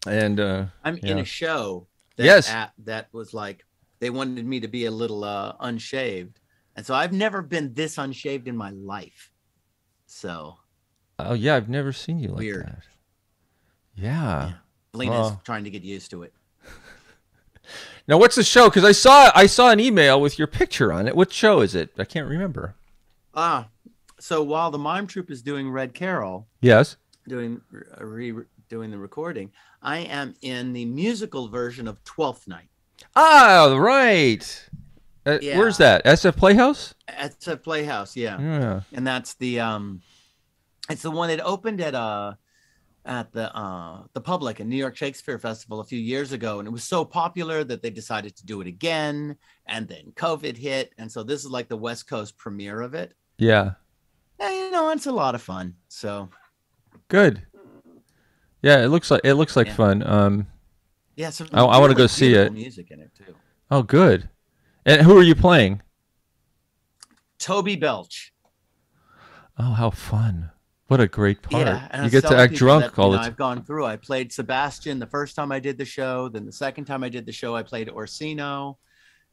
And I'm in yeah. a show Yes. that was like they wanted me to be a little unshaved, and so I've never been this unshaved in my life. So Oh yeah, I've never seen you like weird. that. Yeah. Yeah, Lena's Well, trying to get used to it. now what's the show? Because I saw an email with your picture on it. What show is it? I can't remember. Ah, so while the mime troupe is doing Red Carol, Yes. doing doing the recording, I am in the musical version of Twelfth Night. Ah, right. Where's Yeah, that? SF Playhouse? it's a playhouse. Yeah, Yeah. and that's it's the one that opened at the Public and New York Shakespeare Festival a few years ago, and it was so popular that they decided to do it again. And then COVID hit, and so this is like the West Coast premiere of it. Yeah. And, you know, it's a lot of fun. So Good. Yeah, it looks like yeah, fun. yeah, some I want to really go see beautiful it. music in it too. Oh, good. And who are you playing? Toby Belch. Oh, how fun. What a great part. Yeah, and I You was get to telling act people that drunk all the time. I've gone through. I played Sebastian the first time I did the show. Then the second time I did the show, I played Orsino,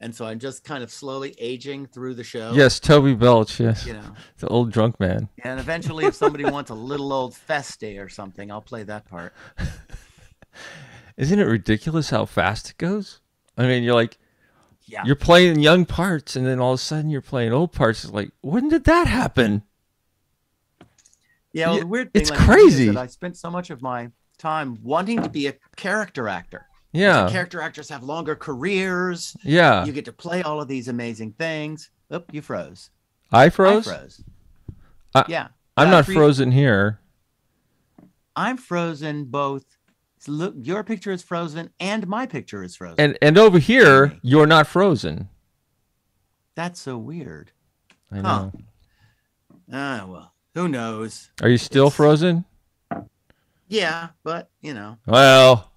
and so I'm just kind of slowly aging through the show. Yes, Toby Belch. Yes. You know, The old drunk man. and eventually, if somebody wants a little old Feste or something, I'll play that part. Isn't it ridiculous how fast it goes? I mean, Yeah, you're playing young parts and then all of a sudden you're playing old parts. It's like, when did that happen? yeah. Well, Yeah, the weird thing, it's like for me, is that crazy. I spent so much of my time wanting to be a character actor. It's like Yeah. character actors have longer careers. Yeah. You get to play all of these amazing things. Oh, you froze. I I froze? froze. I, Yeah. I'm not Brief. frozen here. I'm frozen both. Look, your picture is frozen and my picture is frozen. And over Kidding here, me. you're not frozen. That's so weird. I Huh. know. Ah, well, who knows? Are you still It's, frozen? yeah, but, you know, Well,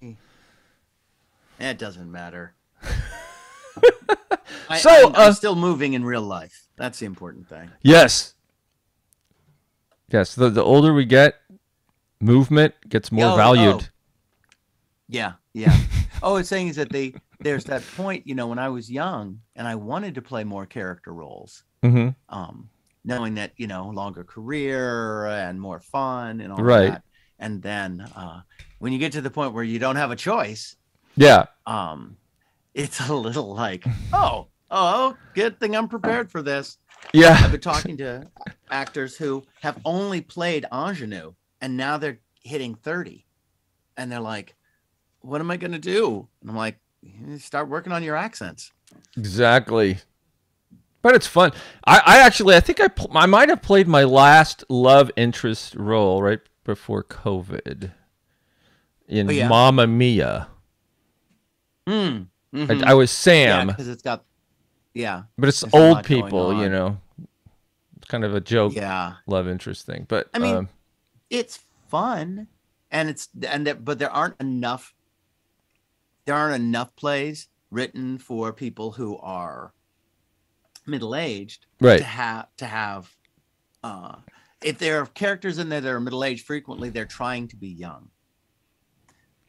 it doesn't matter. so I'm still moving in real life. That's the important thing. yes. Yes, the older we get, movement gets more Oh, valued. yeah, yeah. Oh, it's saying is that there's that point, you know, when I was young and I wanted to play more character roles, Mhm. um, knowing that, you know, longer career and more fun and all of Right. that. And then when you get to the point where you don't have a choice, Yeah. um, it's a little like, oh, good thing I'm prepared for this. I've Yeah. been talking to actors who have only played ingenue and now they're hitting 30 and they're like, what am I going to do? And I'm like, "You start working on your accents." Exactly. But it's fun. I actually, I think I might have played my last love interest role right before COVID Oh, in yeah. Mamma Mia. Mm. I Hmm. was Yeah, Sam, because it's got, yeah, but it's there's a old lot going people, you on. know. It's kind of a joke Yeah. love interest thing. But I mean, it's fun and but there aren't enough plays written for people who are middle-aged right. to have uh if there are characters in there that are middle-aged, frequently they're trying to be young.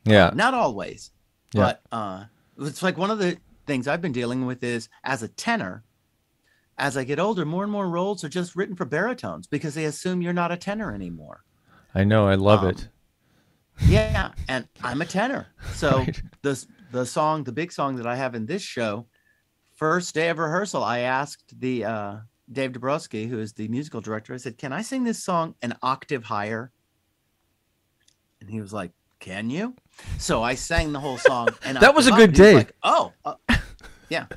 Yeah. Not always, Yeah. but it's like one of the things I've been dealing with is as a tenor, as I get older, more and more roles are just written for baritones because they assume you're not a tenor anymore. I know. I love it. um yeah, and I'm a tenor, so Right. the big song that I have in this show, first day of rehearsal, I asked the Dave Dabrowski, who is the musical director, I said, can I sing this song an octave higher? And he was like, can you? So I sang the whole song an That was octave a up, good and he was day. like, oh, yeah,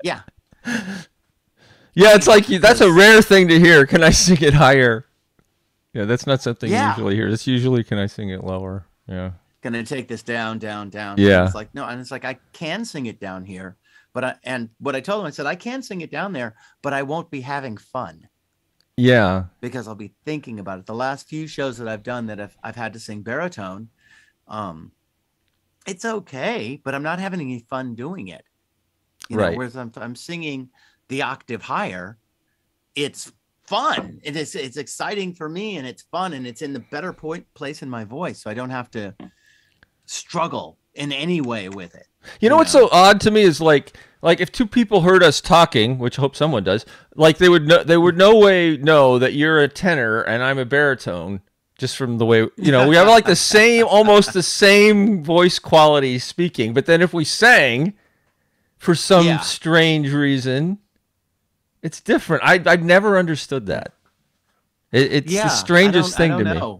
yeah. Yeah, it's like that's a Because rare thing to hear. Can I sing it higher? Yeah, that's not something you yeah, usually hear. It's usually can I sing it lower? Yeah. gonna take this down, down, down. And Yeah. it's like, no, and it's like I can sing it down here, and what I told him, I said, I can sing it down there, but I won't be having fun Yeah. because I'll be thinking about it. The last few shows that I've done that I've had to sing baritone, um, it's okay, but I'm not having any fun doing it. You know, Right. whereas I'm singing the octave higher, it's fun. It's exciting for me, and it's fun, and it's in the better place in my voice, so I don't have to struggle in any way with it. You know what's so odd to me is like if two people heard us talking, which I hope someone does, like they would no way know that you're a tenor and I'm a baritone just from the way, we have like the same, almost the same voice quality speaking. But then if we sang for some strange reason, it's different. I've never understood that. It's the strangest thing to me.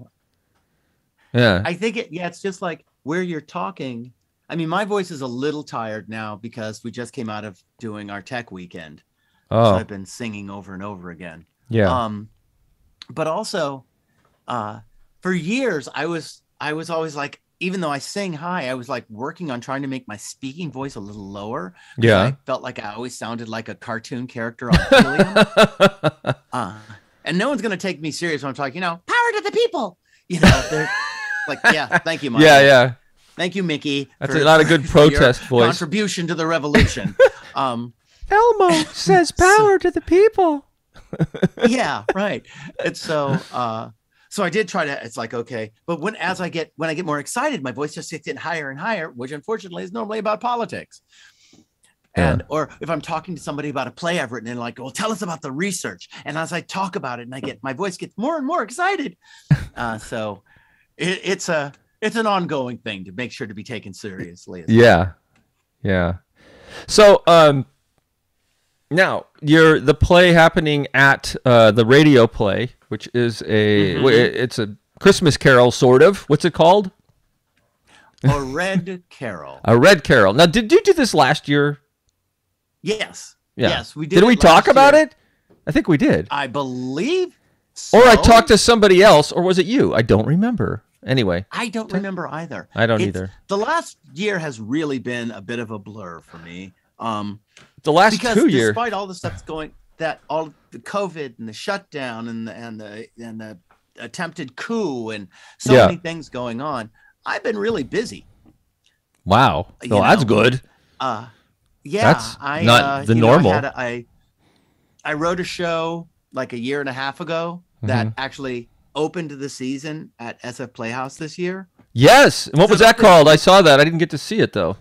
Yeah. I think it's just like where you're talking. I mean, my voice is a little tired now because we just came out of doing our tech weekend. So I've been singing over and over again. Yeah. But also, for years, I was always like, even though I sing high, I was like working on trying to make my speaking voice a little lower. Yeah. I felt like I always sounded like a cartoon character on Helium. And no one's going to take me serious when I'm talking, power to the people. They're like, thank you, Mike. Yeah. Thank you, Mickey. That's not a good protest voice. Contribution to the revolution. Elmo says power to the people. Yeah, right. And so I did try to. It's like, okay, but when I get more excited, my voice just gets in higher and higher, which unfortunately is normally about politics. And or if I'm talking to somebody about a play I've written, and like, well, tell us about the research. And as I talk about it, and my voice gets more and more excited. So it's an ongoing thing to make sure to be taken seriously. Yeah. So now the play happening at the radio play, which is it's a Christmas Carol sort of. What's it called? A Red Carol. A Red Carol. Now, did you do this last year? Yes. Yeah. Yes, we did. Did we talk about it? I think we did. I believe so. Or I talked to somebody else, or was it you? I don't remember. Anyway. I don't remember either. I don't either. The last year has really been a bit of a blur for me. The last 2 years. Despite all the stuff that's going, all the COVID and the shutdown and the attempted coup and so many things going on, I've been really busy. Wow. Well, that's good. That's not the normal. I wrote a show like a year and a half ago that actually opened the season at SF Playhouse this year. Yes. And what was that called? I saw that. I didn't get to see it though.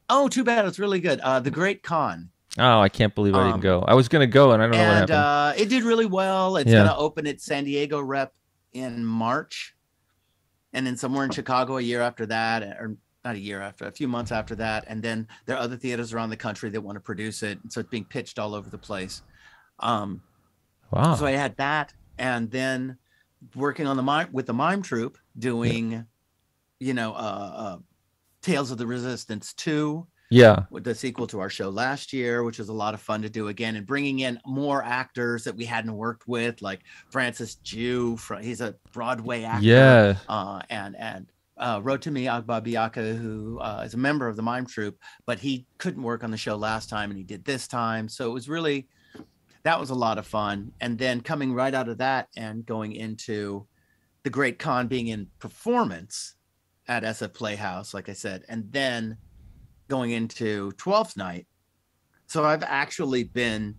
Oh, too bad. It's really good. The Great Con. Oh, I can't believe I didn't go. I was going to go and I don't know what happened. It did really well. It's going to open at San Diego Rep in March. And then somewhere in Chicago a year after that, or not a year after, a few months after that. And then there are other theaters around the country that want to produce it. So it's being pitched all over the place. Wow. So I had that. And then working on with the Mime Troupe, doing, Tales of the Resistance 2. Yeah. With the sequel to our show last year, which was a lot of fun to do again, and bringing in more actors that we hadn't worked with, like Francis Jew. He's a Broadway actor. Yeah. And Rotimi Agbabiaka, who is a member of the Mime Troupe, but he couldn't work on the show last time, and he did this time. So it was that was a lot of fun. And then coming right out of that and going into the Great Con being in performance at SF Playhouse, like I said, and then going into 12th night. So I've actually been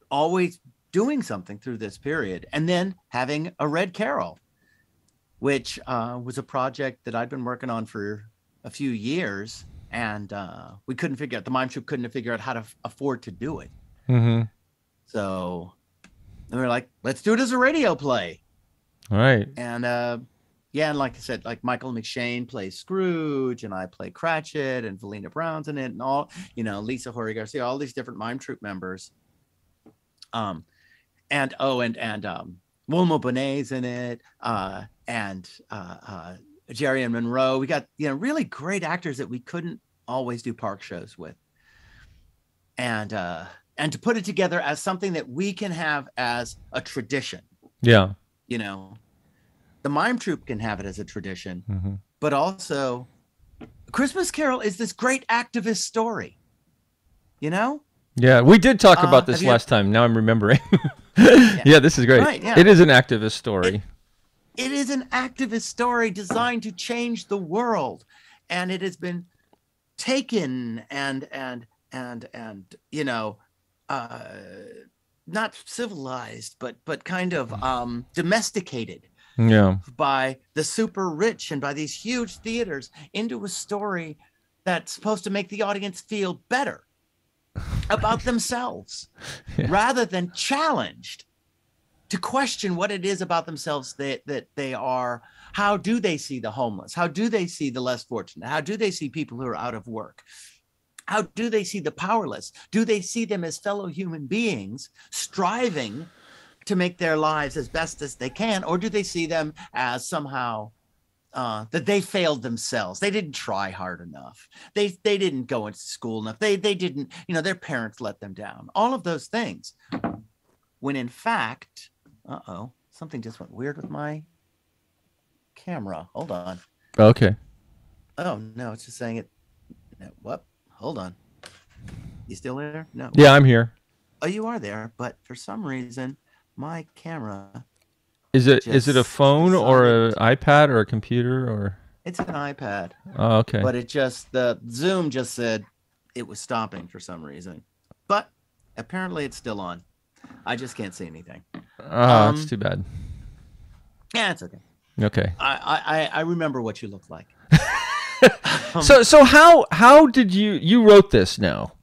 always doing something through this period, and then having a Red Carol, which was a project that I'd been working on for a few years, and we couldn't figure out, the Mime Troupe couldn't figure out how to afford to do it. Mm-hmm. So we were like, let's do it as a radio play. All right. And and like I said, like Michael McShane plays Scrooge, and I play Cratchit, and Valina Brown's in it, and all, Lisa Jorge Garcia, all these different Mime Troupe members. And Wilma Bonet's in it, and Jerry and Monroe. We got really great actors that we couldn't always do park shows with, and to put it together as something that we can have as a tradition. Yeah. The Mime Troupe can have it as a tradition, but also Christmas Carol is this great activist story, Yeah, we did talk about this last time. Now I'm remembering. Yeah, this is great. Right, yeah. It is an activist story. It is an activist story designed to change the world, and it has been taken and not civilized, but kind of domesticated Yeah. by the super rich and by these huge theaters into a story that's supposed to make the audience feel better about themselves rather than challenged to question what it is about themselves that they are. How do they see the homeless? How do they see the less fortunate? How do they see people who are out of work? How do they see the powerless? Do they see them as fellow human beings striving to make their lives as best as they can? Or do they see them as somehow that they failed themselves? They didn't try hard enough. They didn't go into school enough. They didn't, their parents let them down. All of those things. When in fact, something just went weird with my camera. Hold on. Okay. Oh, no, it's just saying it. No, what? Hold on. You still there? No. Yeah, I'm here. Oh, you are there, but for some reason, my camera. Is it a phone or an iPad or a computer or? It's an iPad. Oh, okay. But the Zoom just said it was stopping for some reason. But apparently it's still on. I just can't see anything. Oh, that's too bad. Yeah, it's okay. Okay. I remember what you look like. So how did you wrote this now?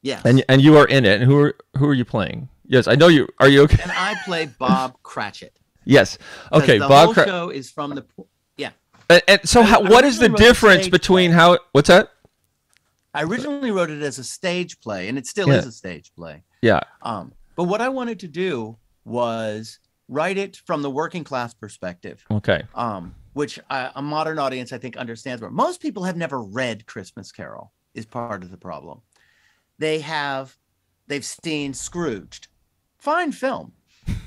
Yes. And you are in it. And who are you playing? Yes, I know you. Are you okay? And I play Bob Cratchit. Yes. Okay. The Bob whole show is from the. Yeah. And so what is the difference between how? What's that? I originally wrote it as a stage play, and it still is a stage play. Yeah. But what I wanted to do was write it from the working class perspective. Okay. Which a modern audience, I think, understands more. Most people have never read Christmas Carol, is part of the problem. They've seen Scrooged. Fine film.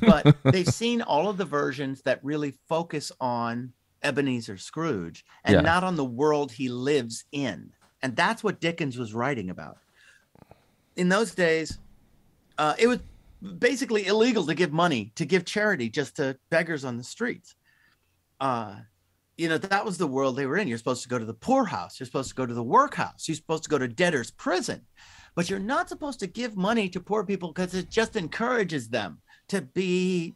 But they've seen all of the versions that really focus on Ebenezer Scrooge and not on the world he lives in. And that's what Dickens was writing about. In those days, it was basically illegal to give money, to give charity just to beggars on the streets. That was the world they were in. You're supposed to go to the poorhouse. You're supposed to go to the workhouse. You're supposed to go to debtor's prison. But you're not supposed to give money to poor people because it just encourages them to be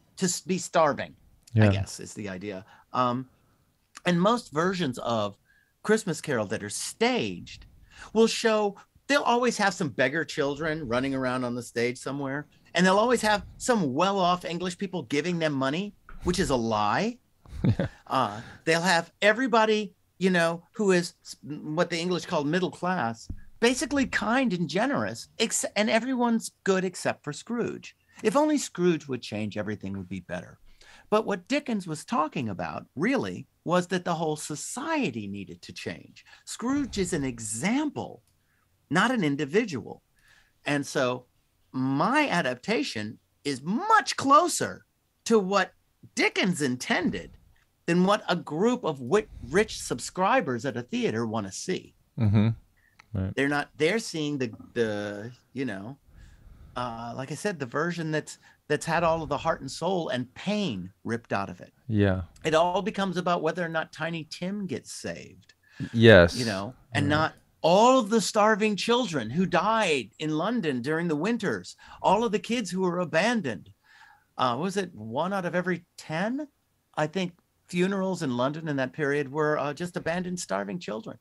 starving, I guess is the idea. And most versions of Christmas Carol that are staged will show, they'll always have some beggar children running around on the stage somewhere. And they'll always have some well-off English people giving them money, which is a lie. They'll have everybody, who is what the English call middle class, basically kind and generous, and everyone's good except for Scrooge. If only Scrooge would change, everything would be better. But what Dickens was talking about really was that the whole society needed to change. Scrooge is an example, not an individual. And so my adaptation is much closer to what Dickens intended than what a group of rich subscribers at a theater want to see. Mm-hmm. Right. They're seeing the like I said, the version that's had all of the heart and soul and pain ripped out of it. Yeah. It all becomes about whether or not Tiny Tim gets saved. Yes. And not all of the starving children who died in London during the winters, all of the kids who were abandoned. Was it 1 out of every 10? I think funerals in London in that period were just abandoned, starving children.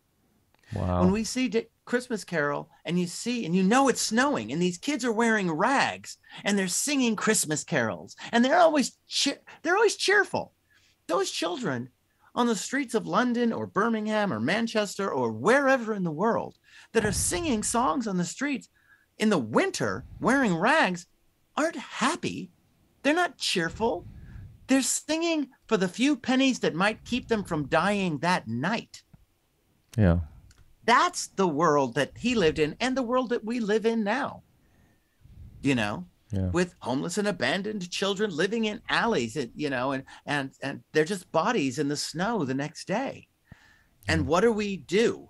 Wow. When we see Christmas Carol and you it's snowing and these kids are wearing rags and they're singing Christmas carols and they're always cheerful. Those children on the streets of London or Birmingham or Manchester or wherever in the world that are singing songs on the streets in the winter wearing rags aren't happy. They're not cheerful. They're singing for the few pennies that might keep them from dying that night. Yeah. That's the world that he lived in and the world that we live in now, with homeless and abandoned children living in alleys, and they're just bodies in the snow the next day. And what do we do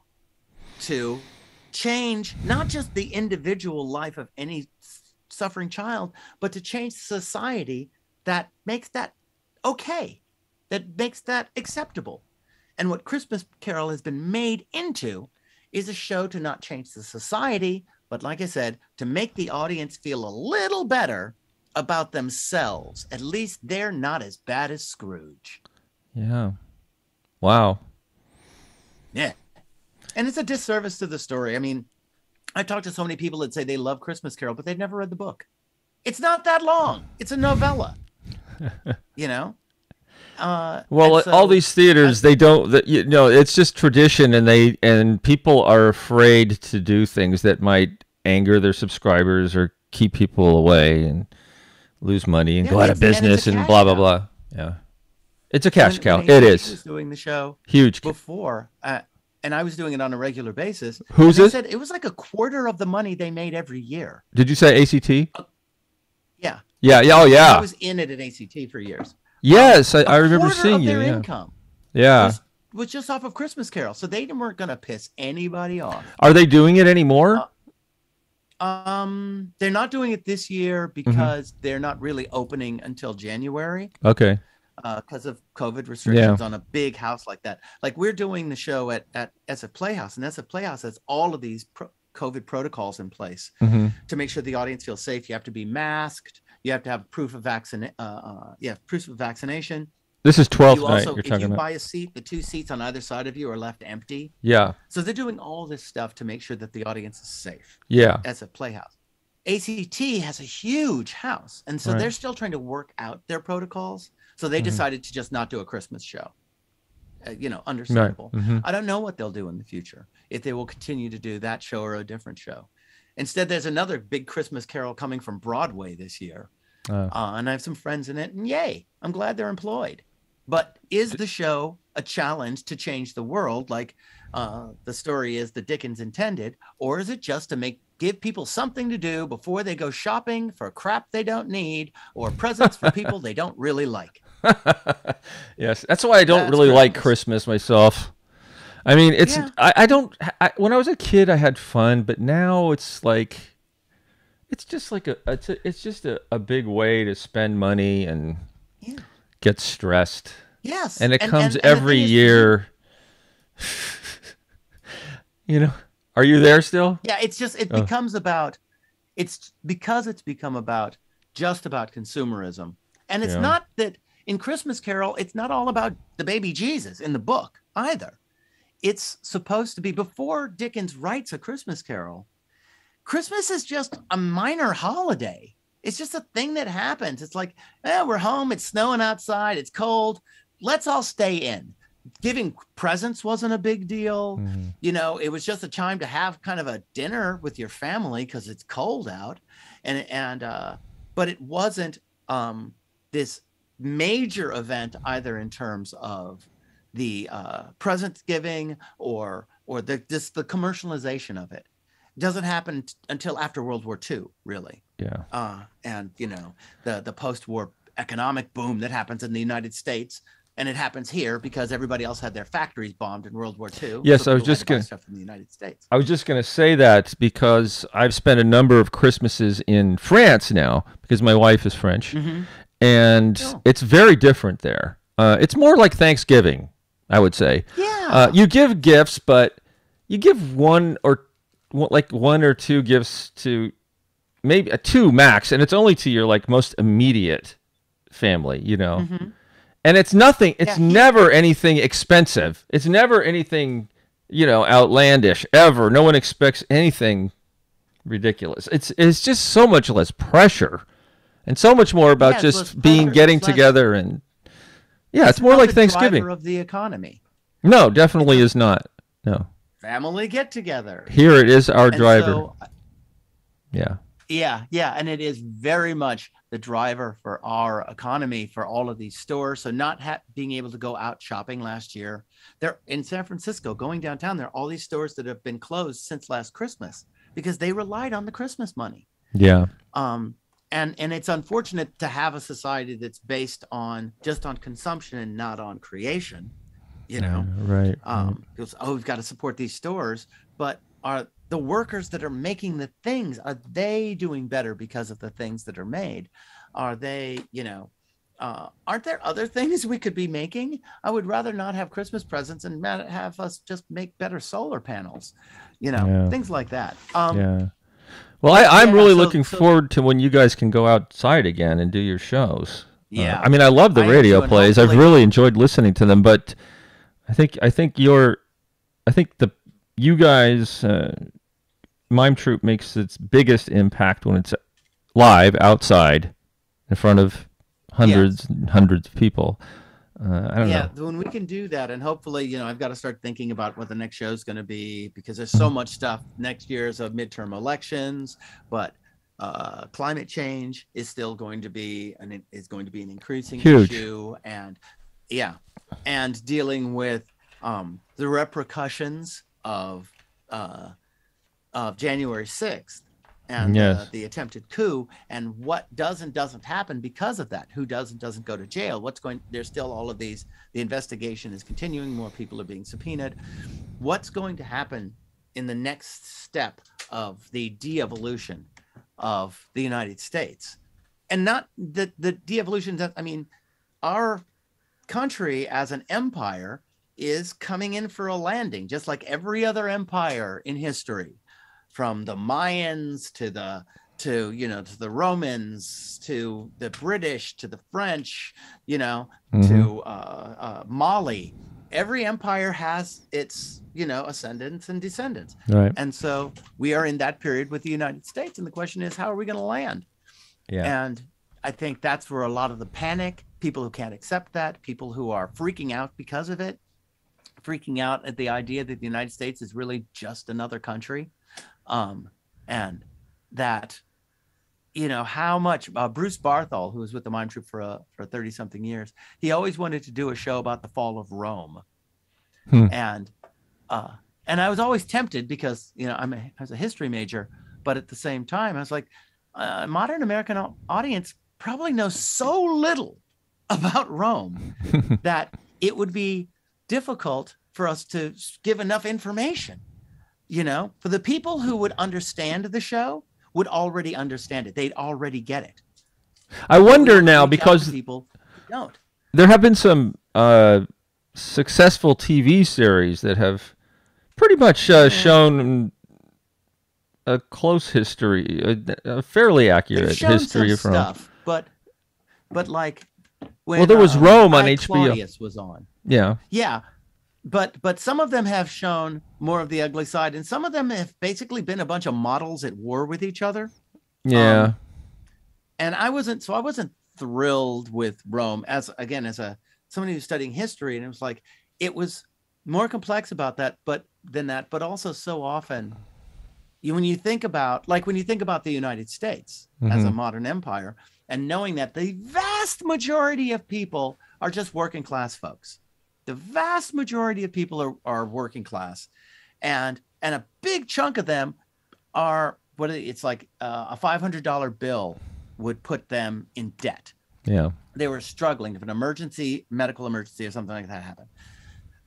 to change not just the individual life of any suffering child, but to change society that makes that okay, that makes that acceptable? And what Christmas Carol has been made into is a show to not change the society, but like I said, to make the audience feel a little better about themselves, at least they're not as bad as Scrooge. Yeah. Wow. Yeah. And it's a disservice to the story. I mean, I talked to so many people that say they love Christmas Carol, but they've never read the book. It's not that long. It's a novella, you know? Well, so, all these theaters, they don't, it's just tradition, and people are afraid to do things that might anger their subscribers or keep people away and lose money and go out of business and blah, blah, blah. Yeah. It's a cash cow. It is. Was doing the show huge before, and I was doing it on a regular basis. Who's it? Said it was like a quarter of the money they made every year. Did you say ACT? Yeah. Yeah. Oh, yeah. I was in it at ACT for years. Yes, I remember seeing you. Their yeah. income. Yeah. Was just off of Christmas Carol, so they weren't going to piss anybody off. Are they doing it anymore? They're not doing it this year because they're not really opening until January. Okay. Because of COVID restrictions on a big house like that. Like we're doing the show at SF Playhouse, and SF Playhouse has all of these COVID protocols in place to make sure the audience feels safe. You have to be masked. You have to have proof of vaccination. This is 12th night you're talking about. If you buy a seat, the 2 seats on either side of you are left empty. Yeah. So they're doing all this stuff to make sure that the audience is safe. Yeah. SF Playhouse. ACT has a huge house, and so they're still trying to work out their protocols. So they decided to just not do a Christmas show. Understandable. Right. I don't know what they'll do in the future, if they will continue to do that show or a different show. Instead, there's another big Christmas Carol coming from Broadway this year. And I have some friends in it, and yay, I'm glad they're employed. But is the show a challenge to change the world like the story is that Dickens intended, or is it just to give people something to do before they go shopping for crap they don't need or presents for people they don't really like? Yes, that's why I don't really like Christmas myself. I mean, it's when I was a kid, I had fun, but now it's like it's just like a big way to spend money and get stressed. Yes, and it comes every year. Are you there still? Yeah, becomes about it's become about just about consumerism, and it's not that in Christmas Carol, it's not all about the baby Jesus in the book either. It's supposed to be, before Dickens writes A Christmas Carol, Christmas is just a minor holiday. It's just a thing that happens. It's like, we're home, it's snowing outside, it's cold, let's all stay in. Giving presents wasn't a big deal. It was just a time to have kind of a dinner with your family because it's cold out. But it wasn't this major event either in terms of the present giving or the commercialization of it. It doesn't happen until after World War II, really. Yeah. And the post-war economic boom that happens in the United States, and it happens here because everybody else had their factories bombed in World War II. Yes, so I was just going stuff from the United States. I was just going to say that because I've spent a number of Christmases in France now because my wife is French, and it's very different there. It's more like Thanksgiving, I would say. Yeah. You give gifts, but you give one or two gifts to maybe two max, and it's only to your most immediate family, And it's nothing. It's never anything expensive. It's never anything, outlandish ever. No one expects anything ridiculous. It's just so much less pressure, and so much more about just getting together and it's more like Thanksgiving. Driver of the economy. No, definitely is not. No. Family get together. Here it is, our driver. Yeah, and it is very much the driver for our economy, for all of these stores. So not being able to go out shopping last year. They're in San Francisco, going downtown, there are all these stores that have been closed since last Christmas because they relied on the Christmas money. Yeah. And it's unfortunate to have a society that's based just on consumption and not on creation, Right. Because, we've got to support these stores, but are the workers that are making the things, are they doing better because of the things that are made? Are they, aren't there other things we could be making? I would rather not have Christmas presents and have us just make better solar panels, things like that. Well, Well, I'm really so, looking forward to when you guys can go outside again and do your shows. Yeah. I mean, I love the radio plays. I've really enjoyed listening to them, but I think you guys, Mime Troupe makes its biggest impact when it's live outside in front of hundreds and hundreds of people. I don't know. When we can do that, and hopefully, I've got to start thinking about what the next show is going to be, because there's so much stuff. Next year's of midterm elections, but climate change is still going to be an increasing issue, and dealing with the repercussions of January 6th. And the attempted coup, and what does and doesn't happen because of that. Who does and doesn't go to jail? There's still all of these. The investigation is continuing. More people are being subpoenaed. What's going to happen in the next step of the de-evolution of the United States? And not the de-evolution that, I mean, our country as an empire is coming in for a landing, just like every other empire in history. From the Mayans to the Romans, to the British, to the French, to Mali. Every empire has its, ascendants and descendants. Right. And so we are in that period with the United States. And the question is, how are we going to land? Yeah. And I think that's where a lot of the panic, people who can't accept that, people who are freaking out because of it, freaking out at the idea that the United States is really just another country. And that, how much Bruce Barthol, who was with the Mime Troupe for 30 something years, he always wanted to do a show about the fall of Rome. And I was always tempted because, I was a history major, but at the same time, I was like, modern American audience probably knows so little about Rome that it would be difficult for us to give enough information. For the people who would understand the show would already understand it. They'd already get it. I wonder now, because people don't. There have been some successful TV series that have pretty much shown a close history, a fairly accurate history of Rome. Stuff, but like when there was Rome on HBO. Claudius was on. Yeah. Yeah. But some of them have shown more of the ugly side, and some of them have basically been a bunch of models at war with each other. Yeah. And I wasn't thrilled with Rome as somebody who's studying history, and it was like, it was more complex about that, but also so often when you think about the United States as a modern empire, and knowing that the vast majority of people are just working class folks. The vast majority of people are working class, and a big chunk of them are it's like a $500 bill would put them in debt. Yeah, they were struggling if an medical emergency or something like that happened.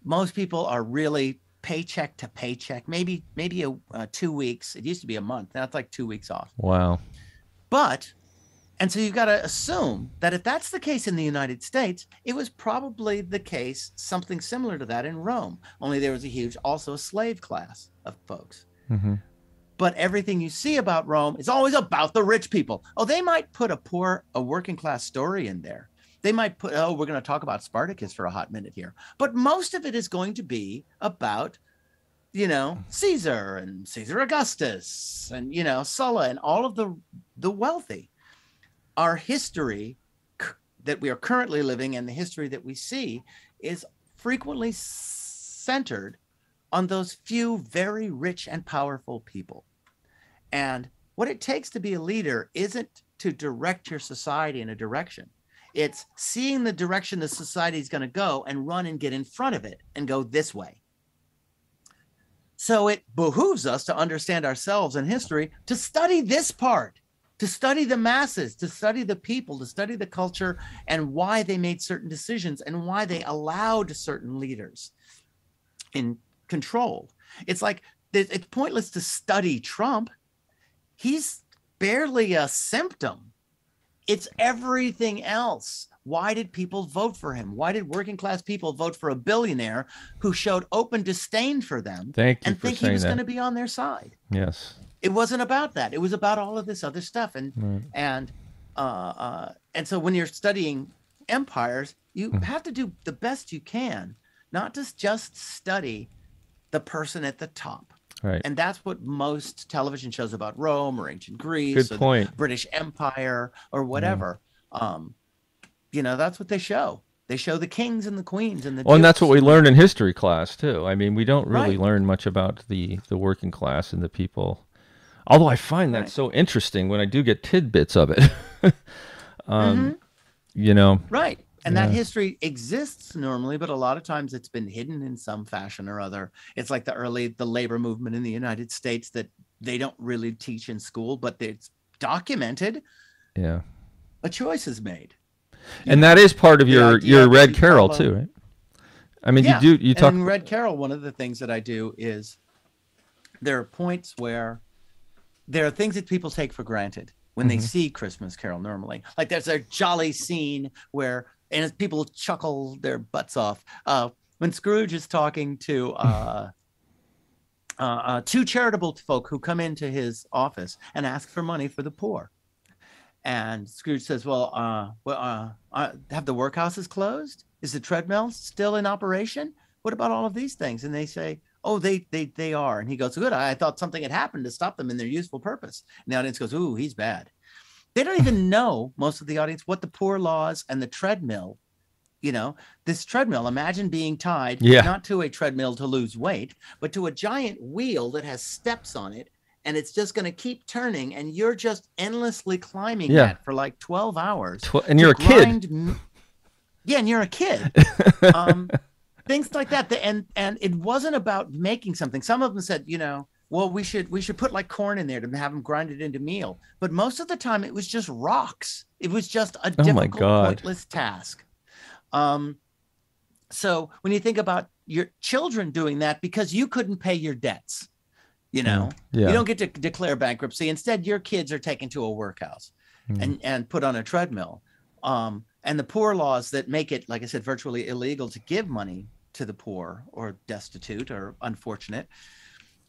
Most people are really paycheck to paycheck, maybe 2 weeks. It used to be a month. Now it's like 2 weeks off. Wow. And so you've got to assume that if that's the case in the United States, it was probably the case, something similar to that in Rome. Only there was also a slave class of folks. Mm-hmm. But everything you see about Rome is always about the rich people. Oh, they might put a working class story in there. They might put, we're going to talk about Spartacus for a hot minute here. But most of it is going to be about, Caesar and Caesar Augustus and, Sulla and all of the wealthy. Our history that we are currently living and the history that we see is frequently centered on those few very rich and powerful people. And what it takes to be a leader isn't to direct your society in a direction. It's seeing the direction the society is going to go and run and get in front of it and go this way. So it behooves us to understand ourselves and history, to study this part, to study the masses, to study the people, to study the culture, and why they made certain decisions and why they allowed certain leaders in control. It's like, it's pointless to study Trump. He's barely a symptom. It's everything else. Why did people vote for him? Why did working class people vote for a billionaire who showed open disdain for them and think he was going to be on their side? Yes. It wasn't about that. It was about all of this other stuff. Right. And so when you're studying empires, you Mhm. have to do the best you can, not just study the person at the top. Right. And that's what most television shows about Rome or ancient Greece Good or point. the British Empire or whatever. You know, that's what they show. They show the kings and the queens and the Well, and that's what dukes we and learned in history class too. I mean, we don't really right, learn much about the working class and the people. Although I find that right. so interesting when I do get tidbits of it. Hmm. You know. Right. And that Yeah. history exists normally, but a lot of times it's been hidden in some fashion or other. It's like the labor movement in the United States that they don't really teach in school, but it's documented. Yeah. A choice is made. And that is part of The your idea that Red you Carol follow. too, right? I mean, Yeah. you And talk. in Red Carol, one of the things that I do is there are points where there are things that people take for granted when they see Christmas Carol normally. Like there's a jolly scene where, and as people chuckle their butts off, when Scrooge is talking to two charitable folk who come into his office and ask for money for the poor. And Scrooge says, well, have the workhouses closed? Is the treadmill still in operation? What about all of these things? And they say, oh, they are. And he goes, good. I thought something had happened to stop them in their useful purpose. And the audience goes, ooh, he's bad. They don't even know, most of the audience, what the poor laws and the treadmill, you know, this treadmill, imagine being tied, Yeah. not to a treadmill to lose weight, but to a giant wheel that has steps on it. And it's just going to keep turning. And you're just endlessly climbing Yeah. that for like 12 hours. And you're a kid. Yeah, and you're a kid. Things like that. And it wasn't about making something. Some of them said, you know, well, we should put like corn in there to have them grind it into meal. But most of the time it was just rocks. It was just a difficult, pointless task. So when you think about your children doing that because you couldn't pay your debts, you know, Yeah. you don't get to declare bankruptcy. Instead, your kids are taken to a workhouse and put on a treadmill. And the poor laws that make it, like I said, virtually illegal to give money to the poor or destitute or unfortunate.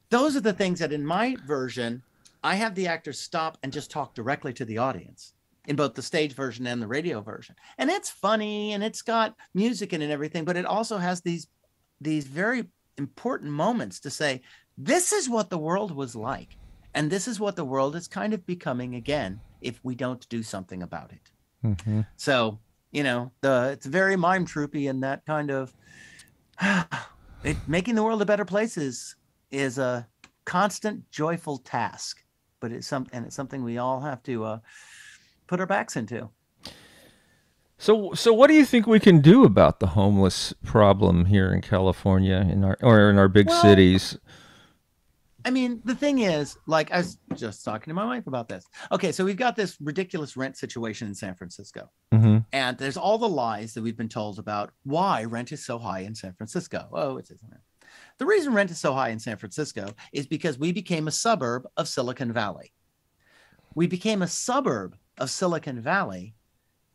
Those are the things that in my version, I have the actors stop and just talk directly to the audience in both the stage version and the radio version. And it's funny and it's got music in it and everything, but it also has these very important moments to say, this is what the world was like. And this is what the world is kind of becoming again if we don't do something about it. Mm-hmm. So, you know, it's very mime troopy and that kind of making the world a better place is a constant joyful task, but it's something we all have to put our backs into. So what do you think we can do about the homeless problem here in California in our big cities? I mean, the thing is, like I was just talking to my wife about this. Okay, so we've got this ridiculous rent situation in San Francisco. Mm-hmm. And there's all the lies that we've been told about why rent is so high in San Francisco. Oh, it isn't. The reason rent is so high in San Francisco is because we became a suburb of Silicon Valley. We became a suburb of Silicon Valley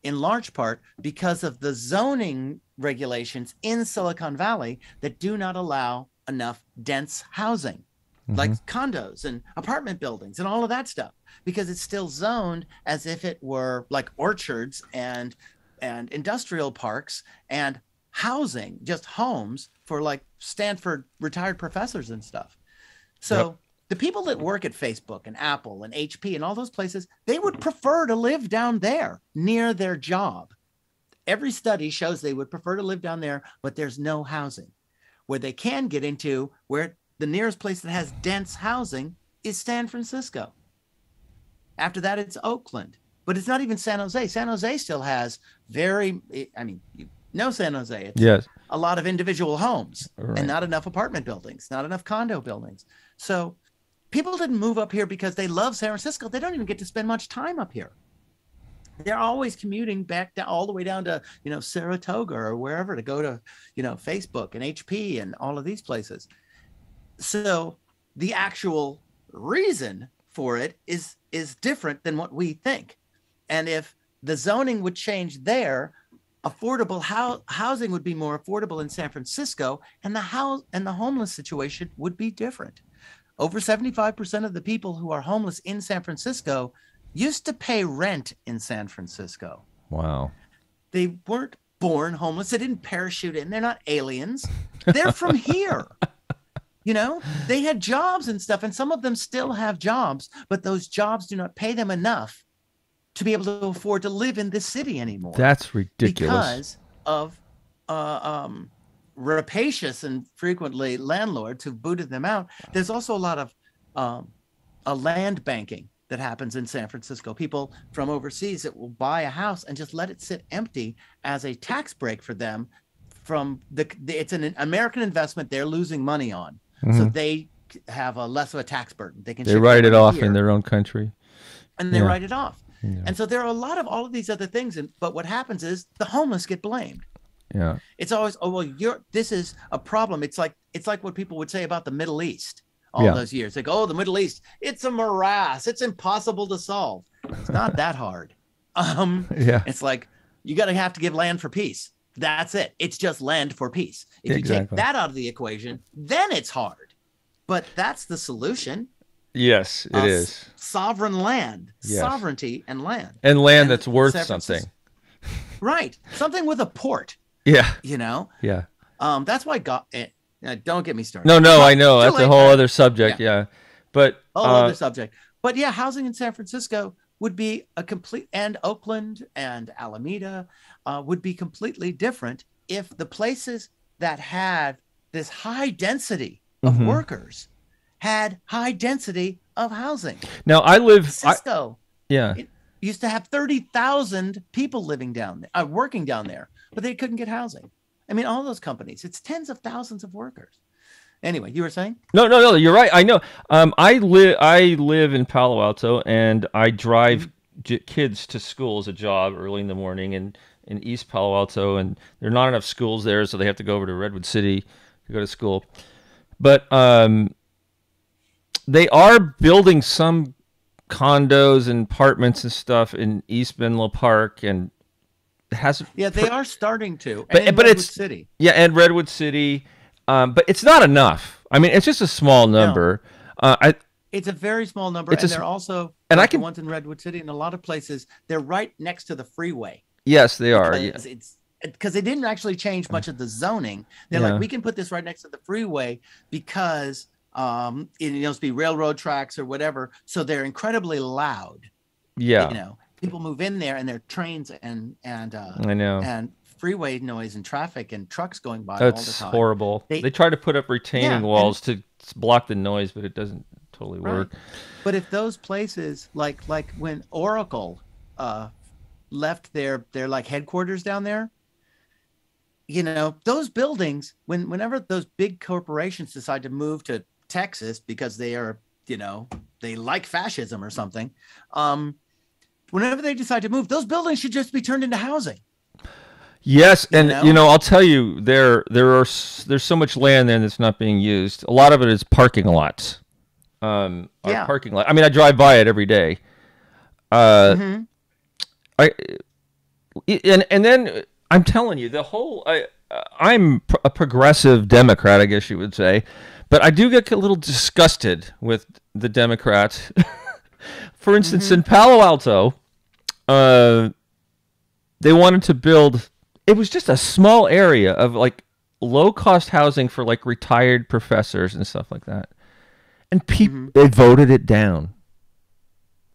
in large part because of the zoning regulations in Silicon Valley that do not allow enough dense housing. Like condos and apartment buildings and all of that stuff, because it's still zoned as if it were like orchards and industrial parks and housing, just homes for like Stanford retired professors and stuff. So the people that work at Facebook and Apple and HP and all those places, they would prefer to live down there near their job. Every study shows they would prefer to live down there, but there's no housing. Where they can get into where the nearest place that has dense housing is San Francisco. After that, it's Oakland, but it's not even San Jose. San Jose still has San Jose. It's a lot of individual homes and not enough apartment buildings, not enough condo buildings. So people didn't move up here because they love San Francisco. They don't even get to spend much time up here. They're always commuting back down all the way down to, you know, Saratoga or wherever to go to, you know, Facebook and HP and all of these places. So the actual reason for it is different than what we think. And if the zoning would change there, affordable housing would be more affordable in San Francisco, and the homeless situation would be different. over 75% of the people who are homeless in San Francisco used to pay rent in San Francisco. Wow. They weren't born homeless. They didn't parachute in. They're not aliens. They're from here. You know, they had jobs and stuff, and some of them still have jobs, but those jobs do not pay them enough to be able to afford to live in this city anymore. That's ridiculous. Because of rapacious and frequently landlords who booted them out. There's also a lot of land banking that happens in San Francisco. People from overseas that will buy a house and just let it sit empty as a tax break for them. It's an American investment they're losing money on. So they have a less of a tax burden. They write it off in their own country. And they write it off. Yeah. And so there are a lot of all of these other things. But what happens is the homeless get blamed. Yeah. It's always, oh, well, this is a problem. It's like what people would say about the Middle East all those years. Like, oh, the Middle East, it's a morass. It's impossible to solve. It's not that hard. It's like, you have to give land for peace. That's it. It's just land for peace. If you take that out of the equation, then it's hard. But that's the solution. Yes, it is. Sovereign land, sovereignty and land. And land that's worth something. Right. Something with a port. Yeah. You know? Yeah. That's why don't get me started. No, I know. That's a whole other subject. Yeah. But other subject. But yeah, housing in San Francisco would be a complete, and Oakland and Alameda would be completely different if the places that had this high density of workers had high density of housing. Now I live Cisco. It used to have 30,000 people living down there, working down there, but they couldn't get housing. I mean, all those companies, it's tens of thousands of workers. Anyway, you were saying? No, you're right. I know. I live in Palo Alto, and I drive kids to school as a job early in the morning in East Palo Alto, and there are not enough schools there, so they have to go over to Redwood City to go to school. But they are building some condos and apartments and stuff in East Menlo Park, and it hasn't. Yeah, they are starting to. But Redwood City. Yeah, and Redwood City. But it's not enough. I mean, it's just a small number. No. It's a very small number, they're also the ones in Redwood City and a lot of places. They're right next to the freeway. Yes, they are. Because they didn't actually change much of the zoning. They're like, we can put this right next to the freeway because it must be railroad tracks or whatever. So they're incredibly loud. Yeah, people move in there and their trains and I know and freeway noise and traffic and trucks going by That's all the time. Horrible. They try to put up retaining walls to block the noise, but it doesn't totally work. But if those places, like when Oracle left their like headquarters down there, those buildings, whenever those big corporations decide to move to Texas because they are, they like fascism or something, whenever they decide to move, those buildings should just be turned into housing. Yes, and I'll tell you, there's so much land there that's not being used. A lot of it is parking lots. Parking lot. I mean, I drive by it every day. And then I'm telling you, the whole. I'm a progressive Democrat, I guess you would say, but I do get a little disgusted with the Democrats. For instance, in Palo Alto, they wanted to build. It was just a small area of like low-cost housing for like retired professors and stuff like that. And they voted it down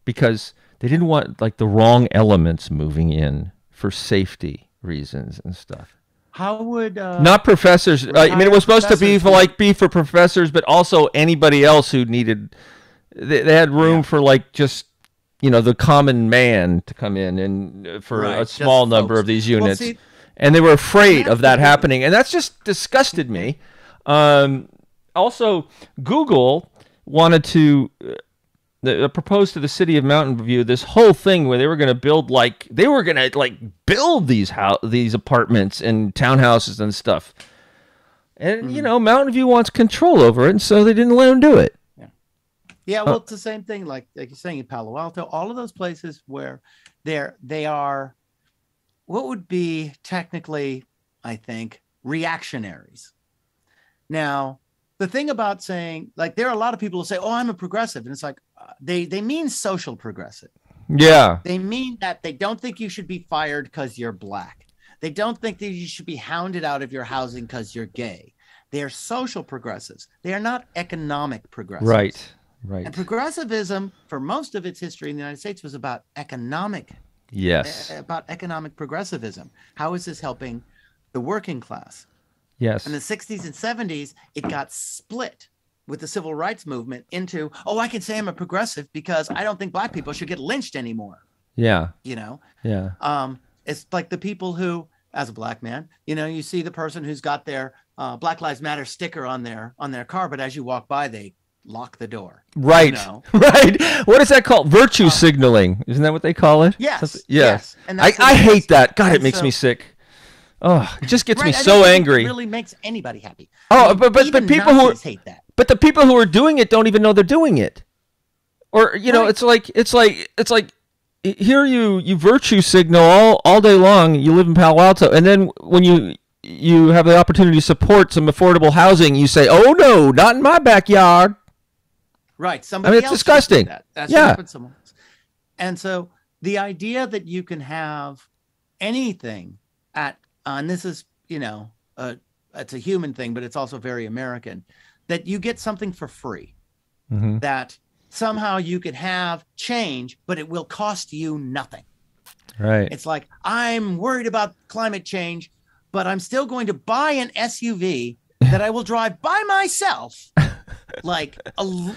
because they didn't want like the wrong elements moving in for safety reasons and stuff. How would not professors? I mean, it was supposed to be for professors, but also anybody else who needed. They had room for like just the common man to come in and for a small number of these units. Well, and they were afraid of that happening, and that's just disgusted me. Also, Google wanted to propose to the city of Mountain View this whole thing where they were going to build build these apartments and townhouses and stuff. And Mountain View wants control over it, and so they didn't let them do it. Yeah, well, it's the same thing like you're saying in Palo Alto, all of those places where they are what would be technically, I think, reactionaries. Now, the thing about saying, like, there are a lot of people who say, oh, I'm a progressive. And it's like, they mean social progressive. Yeah. They mean that they don't think you should be fired because you're black. They don't think that you should be hounded out of your housing because you're gay. They are social progressives. They are not economic progressives. Right. Right. And progressivism, for most of its history in the United States, was about economic. Yes. About economic progressivism. How is this helping the working class? Yes. In the 60s and 70s, it got split with the civil rights movement into, oh, I can say I'm a progressive because I don't think black people should get lynched anymore. Yeah. You know? Yeah. It's like the people who, as a black man, you know, you see the person who's got their Black Lives Matter sticker on their car, but as you walk by, they lock the door. Right. You know? Right. What is that called? Virtue signaling. Isn't that what they call it? Yes. Yes. And I hate that. God, it makes me sick. Oh, it just gets me so angry. It really makes anybody happy. Oh, I mean, but the people who hate that. But the people who are doing it don't even know they're doing it. Or, you know, it's like here you virtue signal all day long. You live in Palo Alto, and then when you have the opportunity to support some affordable housing, you say, "Oh no, not in my backyard." Right. Somebody it's else disgusting. That's what happened to someone else. And so the idea that you can have anything and this is, you know, it's a human thing, but it's also very American, that you get something for free, that somehow you could have change, but it will cost you nothing. Right. It's like, I'm worried about climate change, but I'm still going to buy an SUV that I will drive by myself, like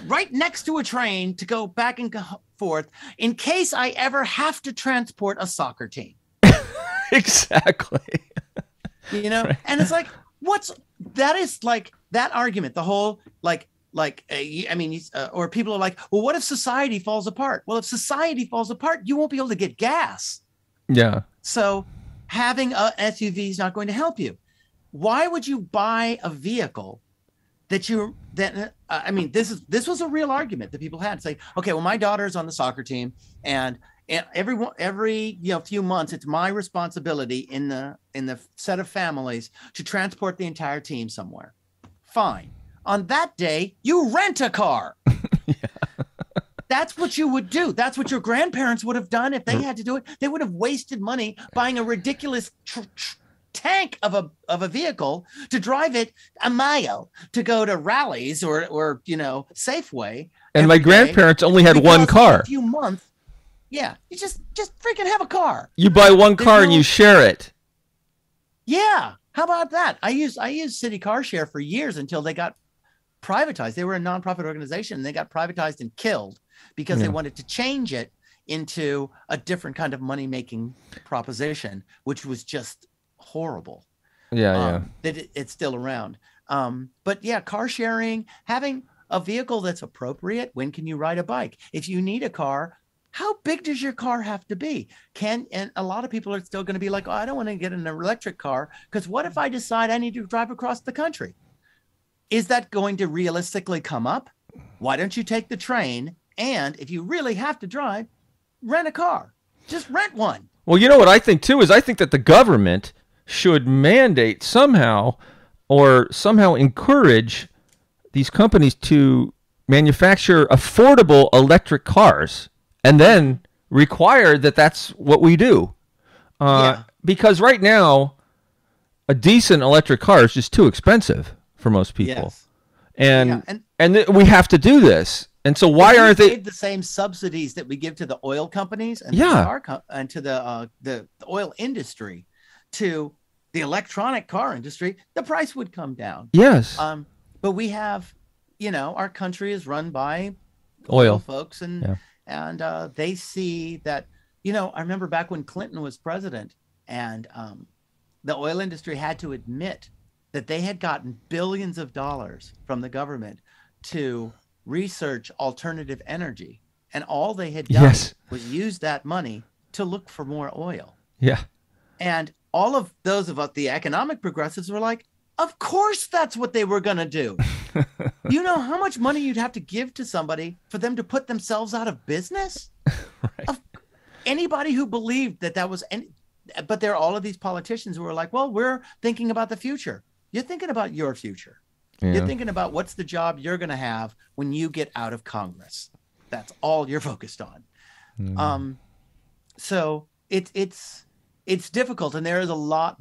right next to a train to go back and forth in case I ever have to transport a soccer team. Exactly. You know, right. And it's like, that is like that argument, the whole or people are like, well, what if society falls apart? Well, if society falls apart, you won't be able to get gas. Yeah. So having a SUV is not going to help you. Why would you buy a vehicle this was a real argument that people had. Say, okay, well, my daughter's on the soccer team, and every few months, it's my responsibility in the set of families to transport the entire team somewhere. Fine. On that day, you rent a car. Yeah. That's what you would do. That's what your grandparents would have done if they had to do it. They would have wasted money buying a ridiculous tank of a vehicle to drive it a mile to go to rallies or Safeway. And my grandparents only had one car. A few months. Yeah, you just freaking have a car. You buy one car and you share it. Yeah, how about that? I used City Car Share for years until they got privatized. They were a nonprofit organization, and they got privatized and killed because they wanted to change it into a different kind of money-making proposition, which was just horrible. That it's still around. But yeah, car sharing, having a vehicle that's appropriate. When can you ride a bike? If you need a car, how big does your car have to be? And a lot of people are still going to be like, oh, I don't want to get an electric car because what if I decide I need to drive across the country? Is that going to realistically come up? Why don't you take the train? And if you really have to drive, rent a car. Just rent one. Well, you know what I think too is I think that the government should mandate somehow encourage these companies to manufacture affordable electric cars and then require that that's what we do. Because right now, a decent electric car is just too expensive for most people. Yes. And we have to do this. And so why aren't they the same subsidies that we give to the oil companies and to the oil industry to the electronic car industry, the price would come down. Yes. But we have, our country is run by oil folks and they see that, I remember back when Clinton was president and the oil industry had to admit that they had gotten billions of dollars from the government to research alternative energy. And all they had done was use that money to look for more oil. Yeah. And all of those of us, the economic progressives, were like, of course that's what they were going to do. You know how much money you'd have to give to somebody for them to put themselves out of business? Right. Anybody who believed that was but there are all of these politicians who are like, well, we're thinking about the future. You're thinking about your future. You're thinking about what's the job you're going to have when you get out of Congress. That's all you're focused on. So it's difficult, and there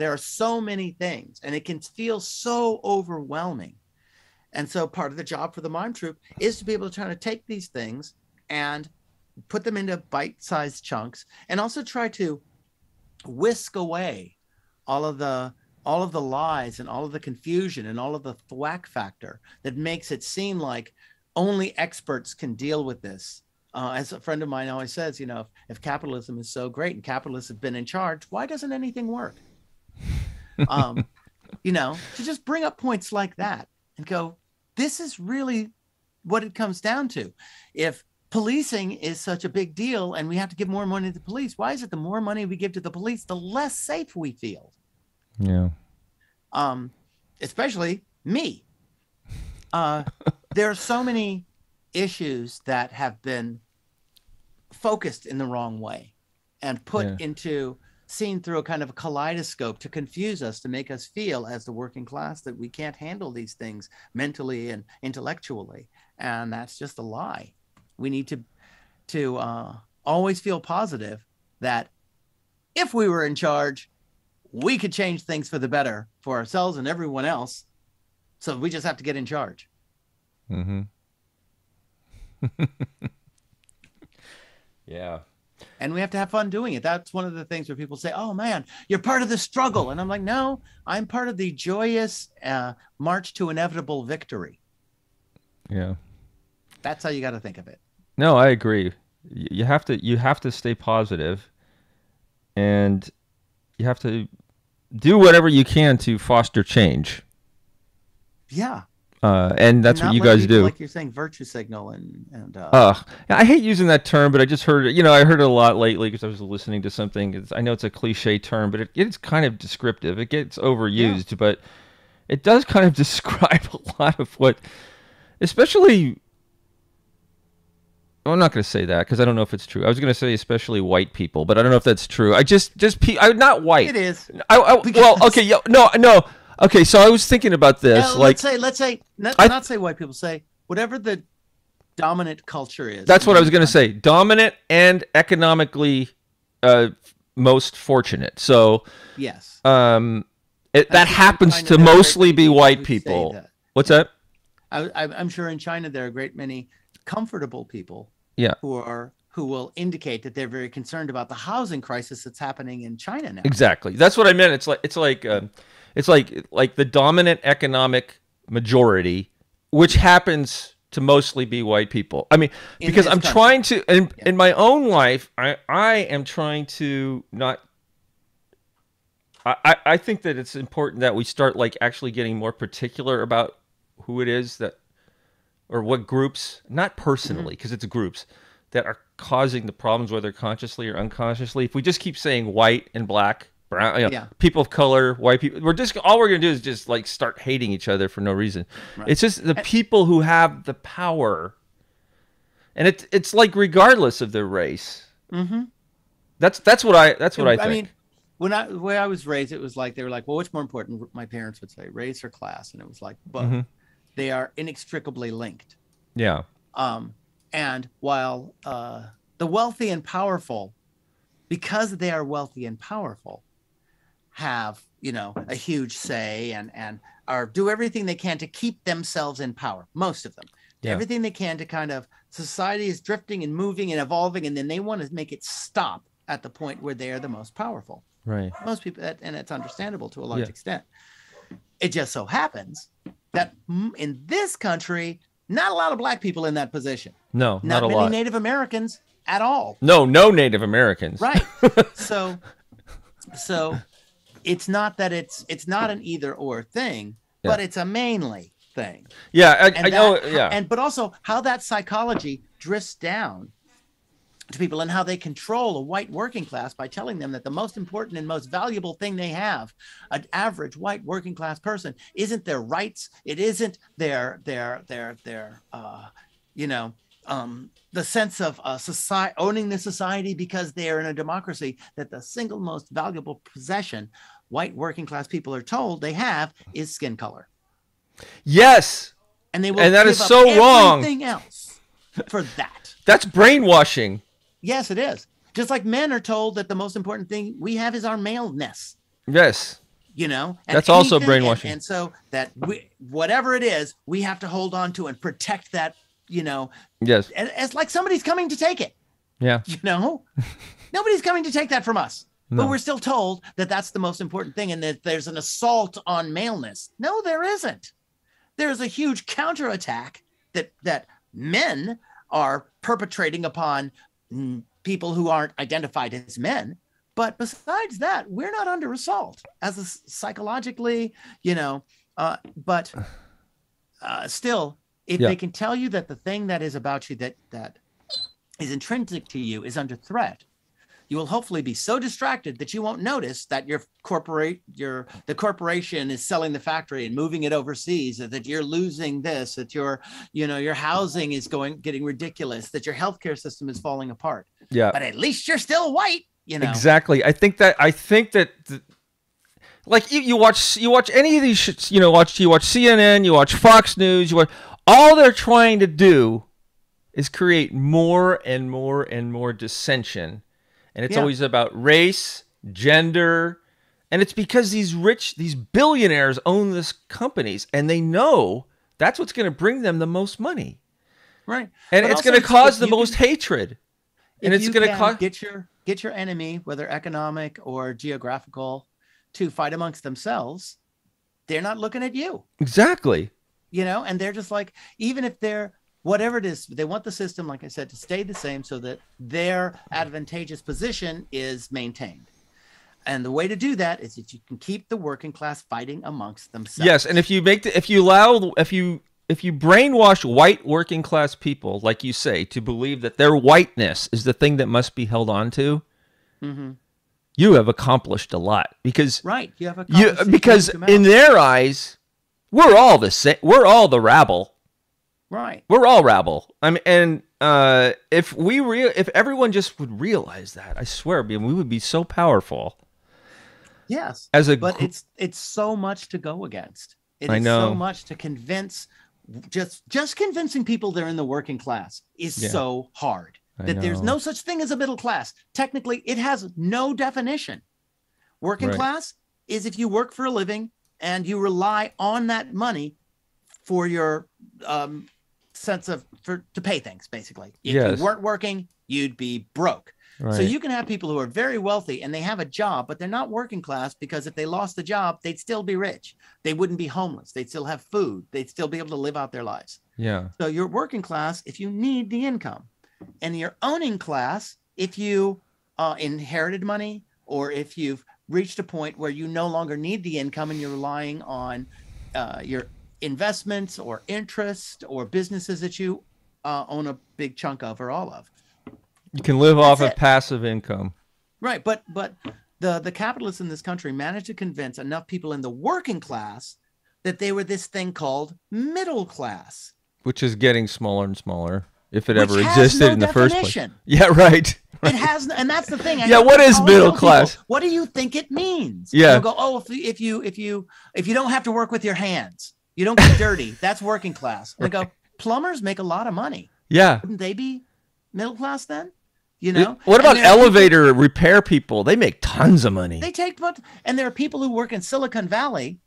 are so many things, and it can feel so overwhelming. And so part of the job for the mime troupe is to be able to try to take these things and put them into bite-sized chunks, and also try to whisk away all of the lies and all of the confusion and all of the thwack factor that makes it seem like only experts can deal with this. As a friend of mine always says, if capitalism is so great and capitalists have been in charge, why doesn't anything work? To just bring up points like that and go, this is really what it comes down to. If policing is such a big deal and we have to give more money to the police, why is it the more money we give to the police, the less safe we feel? Yeah. Especially me. There are so many issues that have been focused in the wrong way and put seen through a kind of a kaleidoscope to confuse us, to make us feel as the working class that we can't handle these things mentally and intellectually. And that's just a lie. We need to always feel positive that if we were in charge, we could change things for the better for ourselves and everyone else. So we just have to get in charge. Mm-hmm. Yeah. And we have to have fun doing it. That's one of the things where people say, oh man, you're part of the struggle. And I'm like, no, I'm part of the joyous march to inevitable victory. Yeah. That's how you got to think of it. No, I agree. You have to stay positive, and you have to do whatever you can to foster change. Yeah. And that's what you guys do. Like you're saying, virtue signal and. I hate using that term, but I just heard it. I heard it a lot lately because I was listening to something. I know it's a cliche term, but it's kind of descriptive. It gets overused, but it does kind of describe a lot of what, especially. Well, I'm not going to say that because I don't know if it's true. I was going to say especially white people, but I don't know if that's true. I'm not white. It is. Well, okay, no. Okay, so I was thinking about this. Let's say, not say white people, say whatever the dominant culture is. That's what I was going to say. Dominant and economically most fortunate. So yes, that happens to mostly be white people. What's that? I'm sure in China there are a great many comfortable people. Yeah. Who will indicate that they're very concerned about the housing crisis that's happening in China now. Exactly. That's what I meant. It's like the dominant economic majority, which happens to mostly be white people. I mean, because I'm trying to, in my own life, I am trying to not. I think that it's important that we start actually getting more particular about who it is that, or what groups, not personally, because it's groups that are causing the problems, whether consciously or unconsciously. If we just keep saying white and black, brown, people of color, white people, all we're gonna do is just start hating each other for no reason. Right. It's just the people who have the power, and it's regardless of their race. Mm-hmm. That's what I think. I mean, the way I was raised, it was they were like, well, what's more important? My parents would say race or class, and it was both. They are inextricably linked. Yeah. And while the wealthy and powerful, because they are wealthy and powerful, have a huge say and are do everything they can to keep themselves in power. Most of them do everything they can to kind of, society is drifting and moving and evolving, and then they want to make it stop at the point where they are the most powerful. Right. Most people, and it's understandable to a large extent. It just so happens that in this country, not a lot of black people in that position. No, not a many lot. Native Americans at all. No Native Americans. Right. So it's not that it's not an either or thing, but it's a mainly thing. Yeah, I know. Yeah. But also how that psychology drifts down to people and how they control a white working class by telling them that the most important and most valuable thing they have, an average white working class person, isn't their rights. It isn't their the sense of society, owning the society because they are in a democracy, that the single most valuable possession white working class people are told they have is skin color. Yes. And they will And that give is up so wrong. everything else for that. That's brainwashing. Yes, it is. Just like men are told that the most important thing we have is our maleness. Yes. You know, and that's also brainwashing. And so that whatever it is, we have to hold on to and protect that, you know. Yes. And it's like somebody's coming to take it. Yeah. You know, nobody's coming to take that from us. No. But we're still told that that's the most important thing and that there's an assault on maleness. No, there isn't. There's a huge counterattack that men are perpetrating upon people who aren't identified as men. But besides that, we're not under assault as a psychologically, you know, but still, if they can tell you that the thing that is about you that is intrinsic to you is under threat, you will hopefully be so distracted that you won't notice that the corporation is selling the factory and moving it overseas, that you're losing this, that your housing is getting ridiculous, that your healthcare system is falling apart. Yeah. But at least you're still white. You know? Exactly. I think that like you watch any of these shits, you watch CNN, you watch Fox News, all they're trying to do is create more and more and more dissension. And it's always about race, gender, and it's because these billionaires own these companies and they know that's what's going to bring them the most money. Right. And it's going to cause the most hatred. And it's going to cause get your enemy, whether economic or geographical, to fight amongst themselves. They're not looking at you. Exactly. You know, and they're just like, even if they're whatever it is, they want the system, like I said, to stay the same so that their advantageous position is maintained. And the way to do that is if you can keep the working class fighting amongst themselves. Yes, and if you brainwash white working class people, like you say, to believe that their whiteness is the thing that must be held on to, you have accomplished a lot. Because you have accomplished because in their eyes, we're all the same. We're all the rabble. Right. We're all rabble. I mean, and if everyone just would realize that, I swear, we would be so powerful. Yes. But it's so much to go against. It is so much to convince. Just convincing people they're in the working class is so hard that there's no such thing as a middle class. Technically, it has no definition. Working class is if you work for a living and you rely on that money for your to pay things, basically. If you weren't working, you'd be broke. Right. So you can have people who are very wealthy and they have a job, but they're not working class because if they lost the job, they'd still be rich. They wouldn't be homeless. They'd still have food. They'd still be able to live out their lives. Yeah. So you're working class if you need the income, and you're owning class if you inherited money or if you've reached a point where you no longer need the income and you're relying on your investments or interest or businesses that you own a big chunk of or all of. You can live off of passive income. Right. But the capitalists in this country managed to convince enough people in the working class that they were this thing called middle class. Which is getting smaller and smaller, if it ever existed in the first place. Yeah, right. It has, and that's the thing. What is middle class? What do you think it means? Yeah. Go, if you don't have to work with your hands, you don't get dirty. That's working class. And I go, plumbers make a lot of money. Yeah. Wouldn't they be middle class then? You know. What about elevator repair people? They make tons of money. They take, and there are people who work in Silicon Valley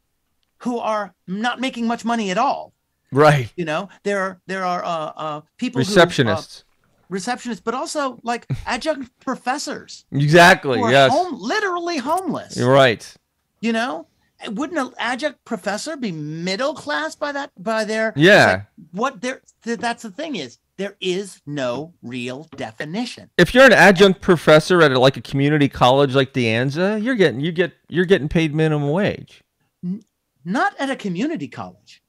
who are not making much money at all. Right. You know, there are people receptionists. Receptionists, but also like adjunct professors. Exactly. Yes. Literally homeless. Right. You know, wouldn't an adjunct professor be middle class by their? Yeah. That's the thing is there is no real definition. If you're an adjunct professor at a community college like De Anza, you're getting paid minimum wage. Not at a community college.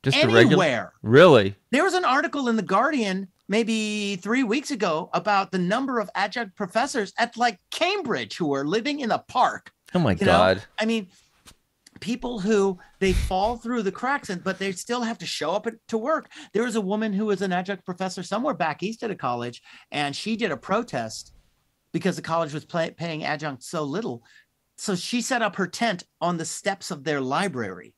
Just anywhere. Really? There was an article in The Guardian maybe 3 weeks ago about the number of adjunct professors at Cambridge who are living in a park. Oh my God. I mean, people who they fall through the cracks, but they still have to show up to work. There was a woman who was an adjunct professor somewhere back east at a college, and she did a protest because the college was paying adjuncts so little. So she set up her tent on the steps of their library.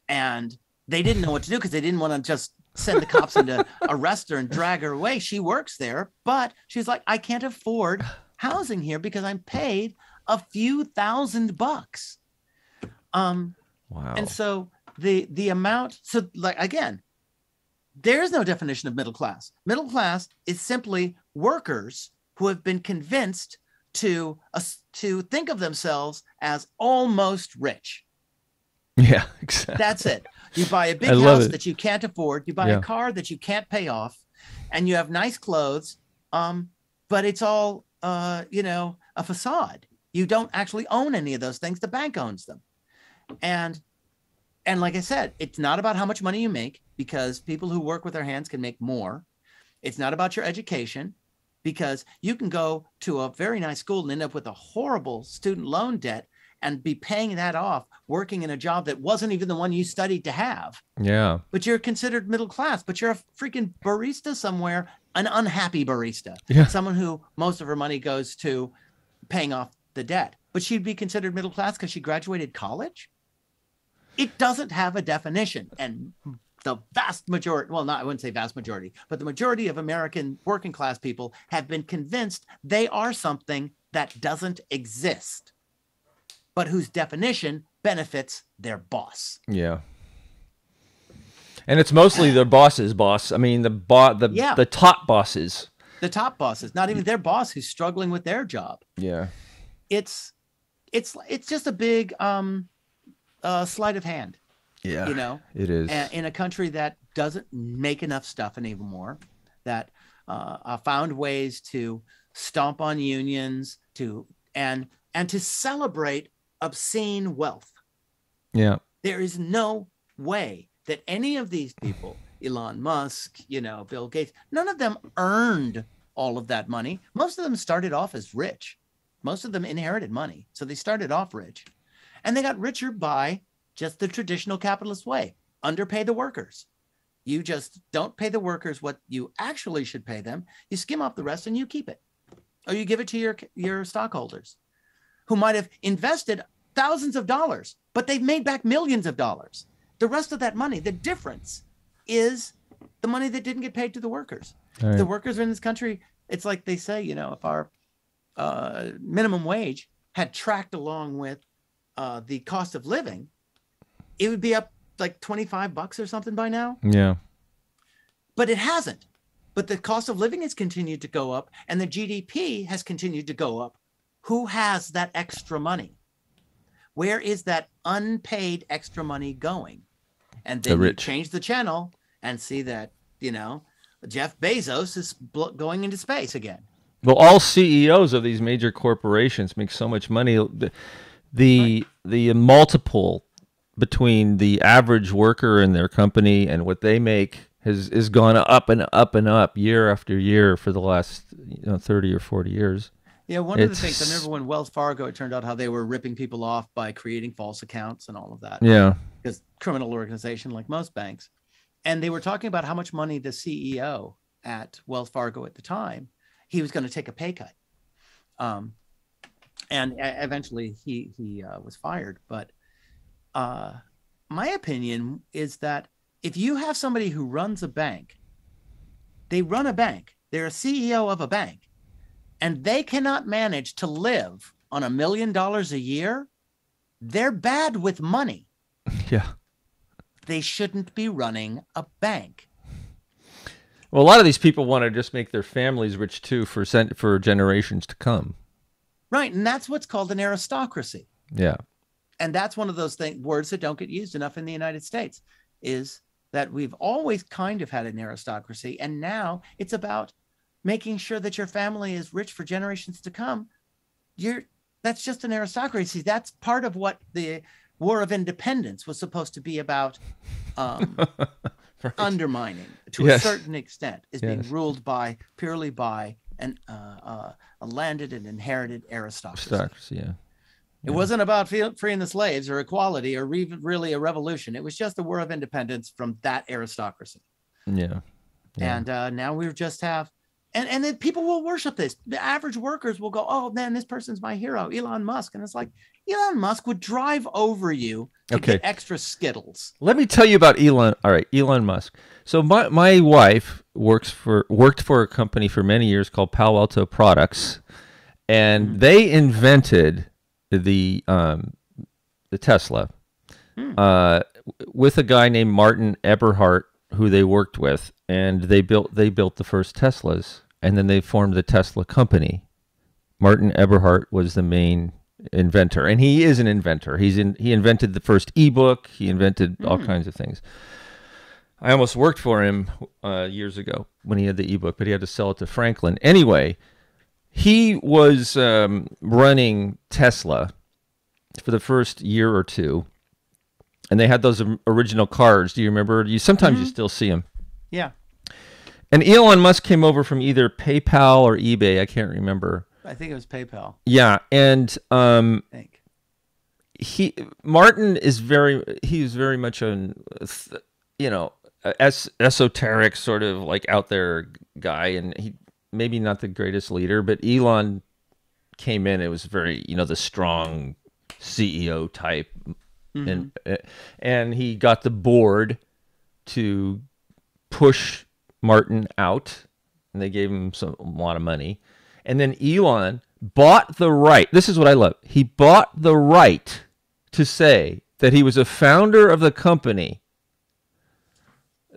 and they didn't know what to do because they didn't want to just send the cops in to arrest her and drag her away. She works there, but she's like, I can't afford housing here because I'm paid a few $1,000. Wow. And so the amount, so like, again, there's no definition of middle class. Middle class is simply workers who have been convinced to think of themselves as almost rich. Yeah, exactly. That's it. You buy a big house that you can't afford. You buy a car that you can't pay off, and you have nice clothes. But it's all, a facade. You don't actually own any of those things. The bank owns them. And like I said, it's not about how much money you make, because people who work with their hands can make more. It's not about your education, because you can go to a very nice school and end up with a horrible student loan debt and be paying that off, working in a job that wasn't even the one you studied to have. Yeah. But you're considered middle class, but you're a freaking barista somewhere, an unhappy barista, someone who most of her money goes to paying off the debt. But she'd be considered middle class because she graduated college? It doesn't have a definition. And the vast majority, well, not, I wouldn't say vast majority, but the majority of American working class people have been convinced they are something that doesn't exist, but whose definition benefits their boss. Yeah. And it's mostly their boss's boss. I mean, the top bosses. The top bosses, not even their boss who's struggling with their job. Yeah. It's just a big sleight of hand. Yeah. It is. In a country that doesn't make enough stuff anymore, that found ways to stomp on unions and to celebrate obscene wealth. Yeah. There is no way that any of these people, Elon Musk, Bill Gates, none of them earned all of that money. Most of them started off as rich. Most of them inherited money. So they started off rich. And they got richer by just the traditional capitalist way. Underpay the workers. You just don't pay the workers what you actually should pay them. You skim off the rest and you keep it. Or you give it to your stockholders, who might have invested thousands of dollars, but they've made back millions of dollars. The rest of that money, the difference is the money that didn't get paid to the workers. Right. The workers in this country, it's like they say, if our minimum wage had tracked along with the cost of living, it would be up like $25 or something by now. Yeah. But it hasn't. But the cost of living has continued to go up and the GDP has continued to go up. Who has that extra money? Where is that unpaid extra money going? And then you change the channel and see that, Jeff Bezos is going into space again. Well, all CEOs of these major corporations make so much money. The multiple between the average worker in their company and what they make has gone up and up and up year after year for the last 30 or 40 years. Yeah, one of the things, I remember when Wells Fargo, it turned out how they were ripping people off by creating false accounts and all of that. Yeah. Because criminal organization like most banks. And they were talking about how much money the CEO at Wells Fargo at the time, he was going to take a pay cut. And eventually he was fired. But my opinion is that if you have somebody who runs a bank, they run a bank, they're a CEO of a bank, and they cannot manage to live on $1 million a year, they're bad with money. Yeah. They shouldn't be running a bank. Well, a lot of these people want to just make their families rich too for generations to come. Right, and that's what's called an aristocracy. Yeah. And that's one of those words that don't get used enough in the United States, is that we've always kind of had an aristocracy, and now it's about making sure that your family is rich for generations to come. That's just an aristocracy. That's part of what the War of Independence was supposed to be about, right. Undermining to a certain extent, is being ruled purely by a landed and inherited aristocracy. Yeah. It wasn't about freeing the slaves or equality or really a revolution. It was just a War of Independence from that aristocracy. Yeah. And now we just have And then people will worship this. The average workers will go, oh man, this person's my hero, Elon Musk. And it's like, Elon Musk would drive over you to get extra Skittles. Let me tell you about Elon. All right, Elon Musk. So my wife worked for a company for many years called Palo Alto Products, and they invented the Tesla with a guy named Martin Eberhard, who they worked with, and they built the first Teslas, and then they formed the Tesla company. Martin Eberhard was the main inventor, and he is an inventor. He invented the first ebook. He invented all kinds of things. I almost worked for him years ago when he had the ebook, but he had to sell it to Franklin. Anyway, he was running Tesla for the first year or two, and they had those original cars. Do you remember? Sometimes you still see them. Yeah. And Elon Musk came over from either PayPal or eBay. I can't remember. I think it was PayPal. Yeah, and Martin is very much an esoteric sort of like out there guy, and he maybe not the greatest leader, but Elon came in. It was very the strong CEO type, and he got the board to push Martin out, and they gave him a lot of money. And then Elon bought the right. This is what I love. He bought the right to say that he was a founder of the company,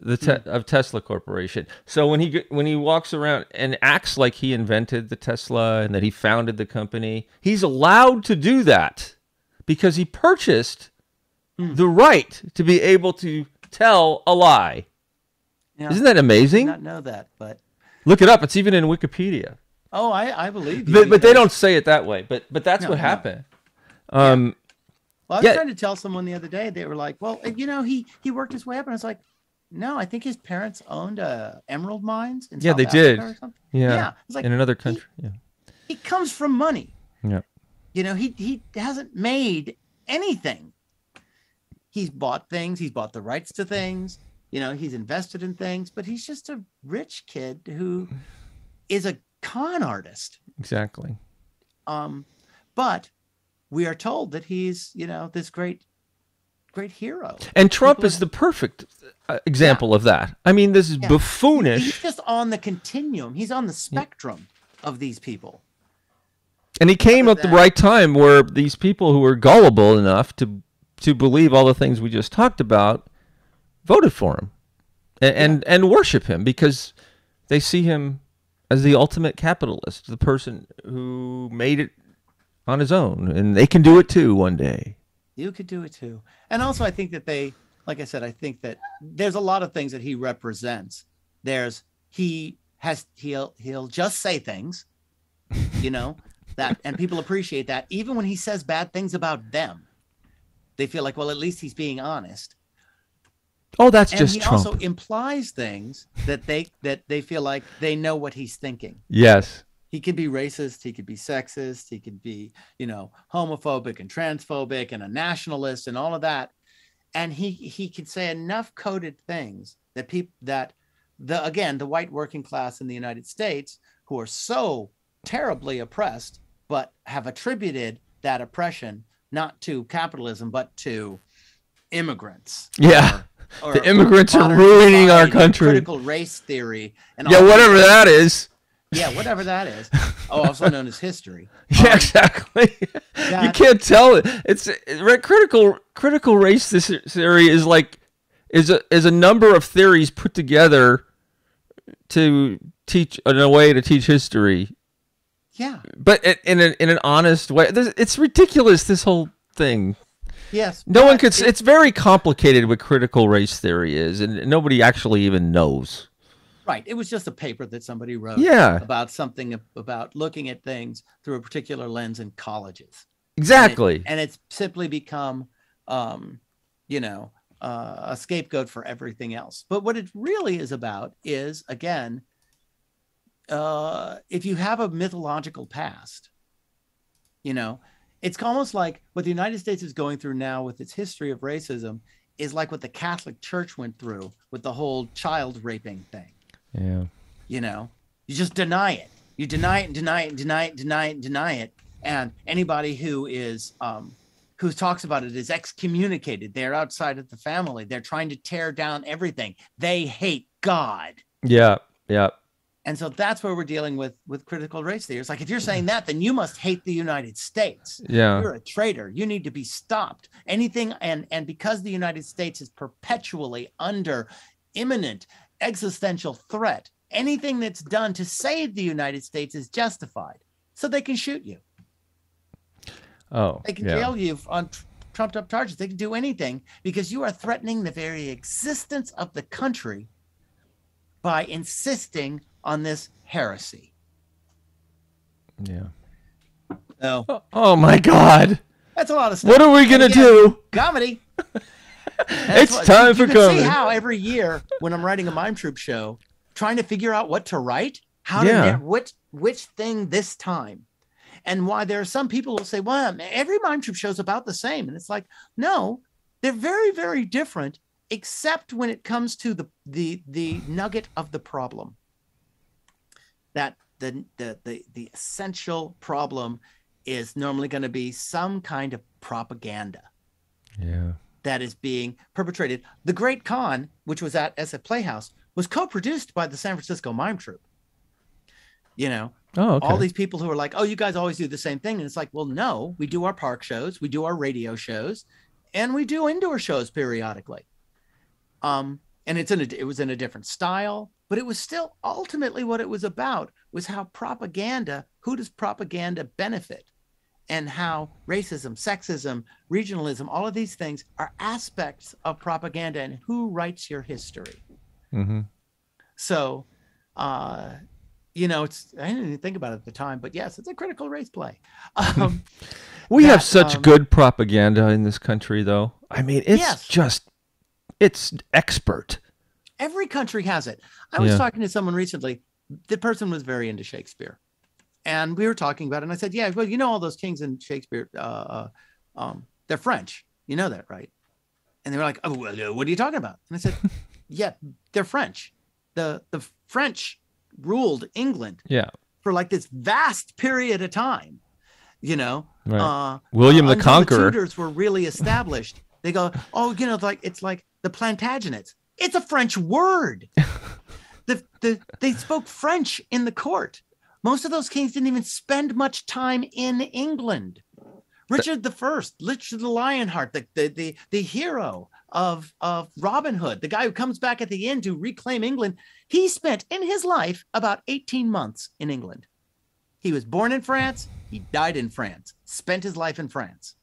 of Tesla Corporation. So when he walks around and acts like he invented the Tesla and that he founded the company, he's allowed to do that because he purchased the right to be able to tell a lie. Yeah. Isn't that amazing? I did not know that, but look it up. It's even in Wikipedia. Oh, I believe you. But they don't say it that way. But that's what happened. Well, I was trying to tell someone the other day. They were like, "Well, he worked his way up," and I was like, "No, I think his parents owned emerald mines in South Africa did. Or something." Yeah, it's like in another country. He comes from money. Yeah, he hasn't made anything. He's bought things. He's bought the rights to things. He's invested in things, but he's just a rich kid who is a con artist. Exactly. But we are told that he's, this great hero. And Trump is the perfect example of that. I mean, this is buffoonish. He's just on the continuum. He's on the spectrum of these people. And he came at the right time where these people who were gullible enough to believe all the things we just talked about voted for him and worship him because they see him as the ultimate capitalist, the person who made it on his own, and they can do it too one day. You could do it too. And also I think that like I said, I think that there's a lot of things that he represents. He'll just say things, that, and people appreciate that. Even when he says bad things about them, they feel like, well, at least he's being honest. Oh, that's and just he Trump. Also implies things that they feel like they know what he's thinking. Yes. He could be racist. He could be sexist. He could be, homophobic and transphobic and a nationalist and all of that. And he could say enough coded things that the white working class in the United States, who are so terribly oppressed, but have attributed that oppression not to capitalism, but to immigrants. Yeah. Or the immigrants are ruining our country. Critical race theory. And whatever that is. Yeah, whatever that is. Also known as history. Yeah, exactly. You can't tell it. It's critical race theory is a number of theories put together to teach in a way to teach history. Yeah. But in an honest way. It's ridiculous, this whole thing. Yes. No one could. It's very complicated what critical race theory is, and nobody actually even knows. Right. It was just a paper that somebody wrote about something about looking at things through a particular lens in colleges. Exactly. And it's simply become, a scapegoat for everything else. But what it really is about is, again, if you have a mythological past, it's almost like what the United States is going through now with its history of racism is like what the Catholic Church went through with the whole child raping thing. Yeah. You just deny it. You deny it and deny it and deny it and deny it and deny it. And anybody who talks about it is excommunicated. They're outside of the family. They're trying to tear down everything. They hate God. Yeah. Yeah. And so that's where we're dealing with critical race theory. It's like, if you're saying that, then you must hate the United States. Yeah. You're a traitor. You need to be stopped. Anything. And because the United States is perpetually under imminent existential threat, anything that's done to save the United States is justified. So they can shoot you. Oh, they can jail you on trumped up charges. They can do anything because you are threatening the very existence of the country by insisting on this heresy. Yeah. Oh my God. That's a lot of stuff. What are we going to do? Comedy. It's time for comedy. You can see how every year when I'm writing a mime troupe show, trying to figure out what to write, how to get which thing this time. And why there are some people who say, well, every mime troupe show is about the same. And it's like, no, they're very, very different, except when it comes to the nugget of the problem. That the essential problem is normally going to be some kind of propaganda. Yeah. That is being perpetrated. The Great Con, which was at SF Playhouse, was co-produced by the San Francisco Mime Troupe. You know, all these people who are like, oh, you guys always do the same thing. And it's like, well, no, we do our park shows, we do our radio shows, and we do indoor shows periodically. And it was in a different style, but it was still ultimately what it was about was how propaganda, who does propaganda benefit? And how racism, sexism, regionalism, all of these things are aspects of propaganda and who writes your history. Mm-hmm. So, you know, I didn't even think about it at the time, but yes, it's a critical race play. We have such good propaganda in this country, though. I mean, it's it's expert. Every country has it. I was talking to someone recently. The person was very into Shakespeare. And we were talking about it, and I said, yeah, well, you know all those kings in Shakespeare, they're French. You know that, right? And they were like, oh, well, what are you talking about? And I said, yeah, they're French. The French ruled England for like this vast period of time, you know. Right. William the Conqueror. The Tudors were really established. They go, oh, you know, it's like the Plantagenets. It's a French word. They spoke French in the court. Most of those kings didn't even spend much time in England. Richard Richard the Lionheart, the hero of Robin Hood, the guy who comes back at the end to reclaim England, he spent in his life about 18 months in England. He was born in France. He died in France, spent his life in France.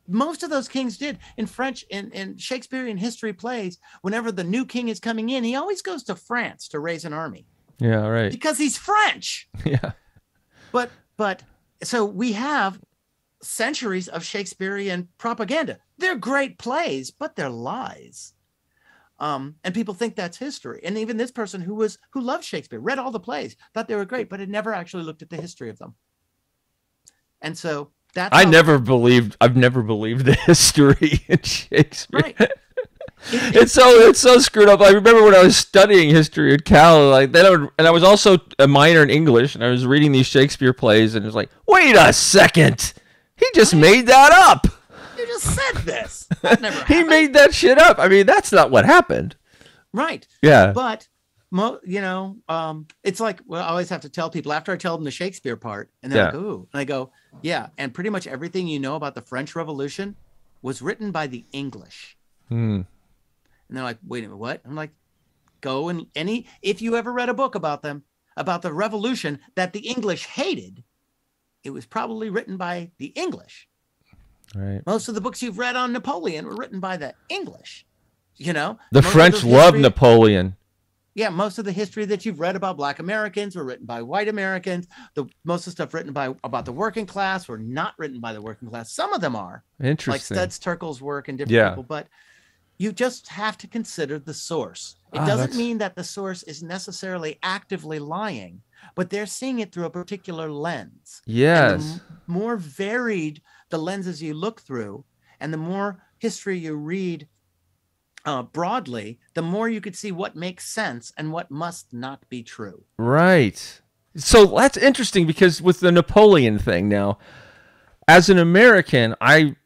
Most of those kings did. In French, in Shakespearean history plays, whenever the new king is coming in, he always goes to France to raise an army. Yeah, right. Because he's French. Yeah. But so we have centuries of Shakespearean propaganda. They're great plays, but they're lies. And people think that's history. And even this person who loved Shakespeare, read all the plays, thought they were great, but had never actually looked at the history of them. And so I've never believed the history in Shakespeare. Right. It's so screwed up. I remember when I was studying history at Cal, and I was also a minor in English, and I was reading these Shakespeare plays, and it was like, wait a second, he just made that up. You just said this. That never happened. He made that shit up. I mean, that's not what happened. Right. Yeah. But it's like, well, I always have to tell people after I tell them the Shakespeare part, and they're like, ooh, and I go, yeah, and pretty much everything you know about the French Revolution was written by the English. And they're like, wait a minute, what? I'm like, go and if you ever read a book about them, about the revolution that the English hated, it was probably written by the English. Right. Most of the books you've read on Napoleon were written by the English. You know, the French loved Napoleon. Yeah, most of the history that you've read about Black Americans were written by white Americans. Most of the stuff written about the working class were not written by the working class. Some of them are. Interesting. Like Studs Terkel's work and different people, but you just have to consider the source. It doesn't mean that the source is necessarily actively lying, but they're seeing it through a particular lens. Yes. And the more varied the lenses you look through, and the more history you read broadly, the more you could see what makes sense and what must not be true. Right. So that's interesting because with the Napoleon thing now, as an American, I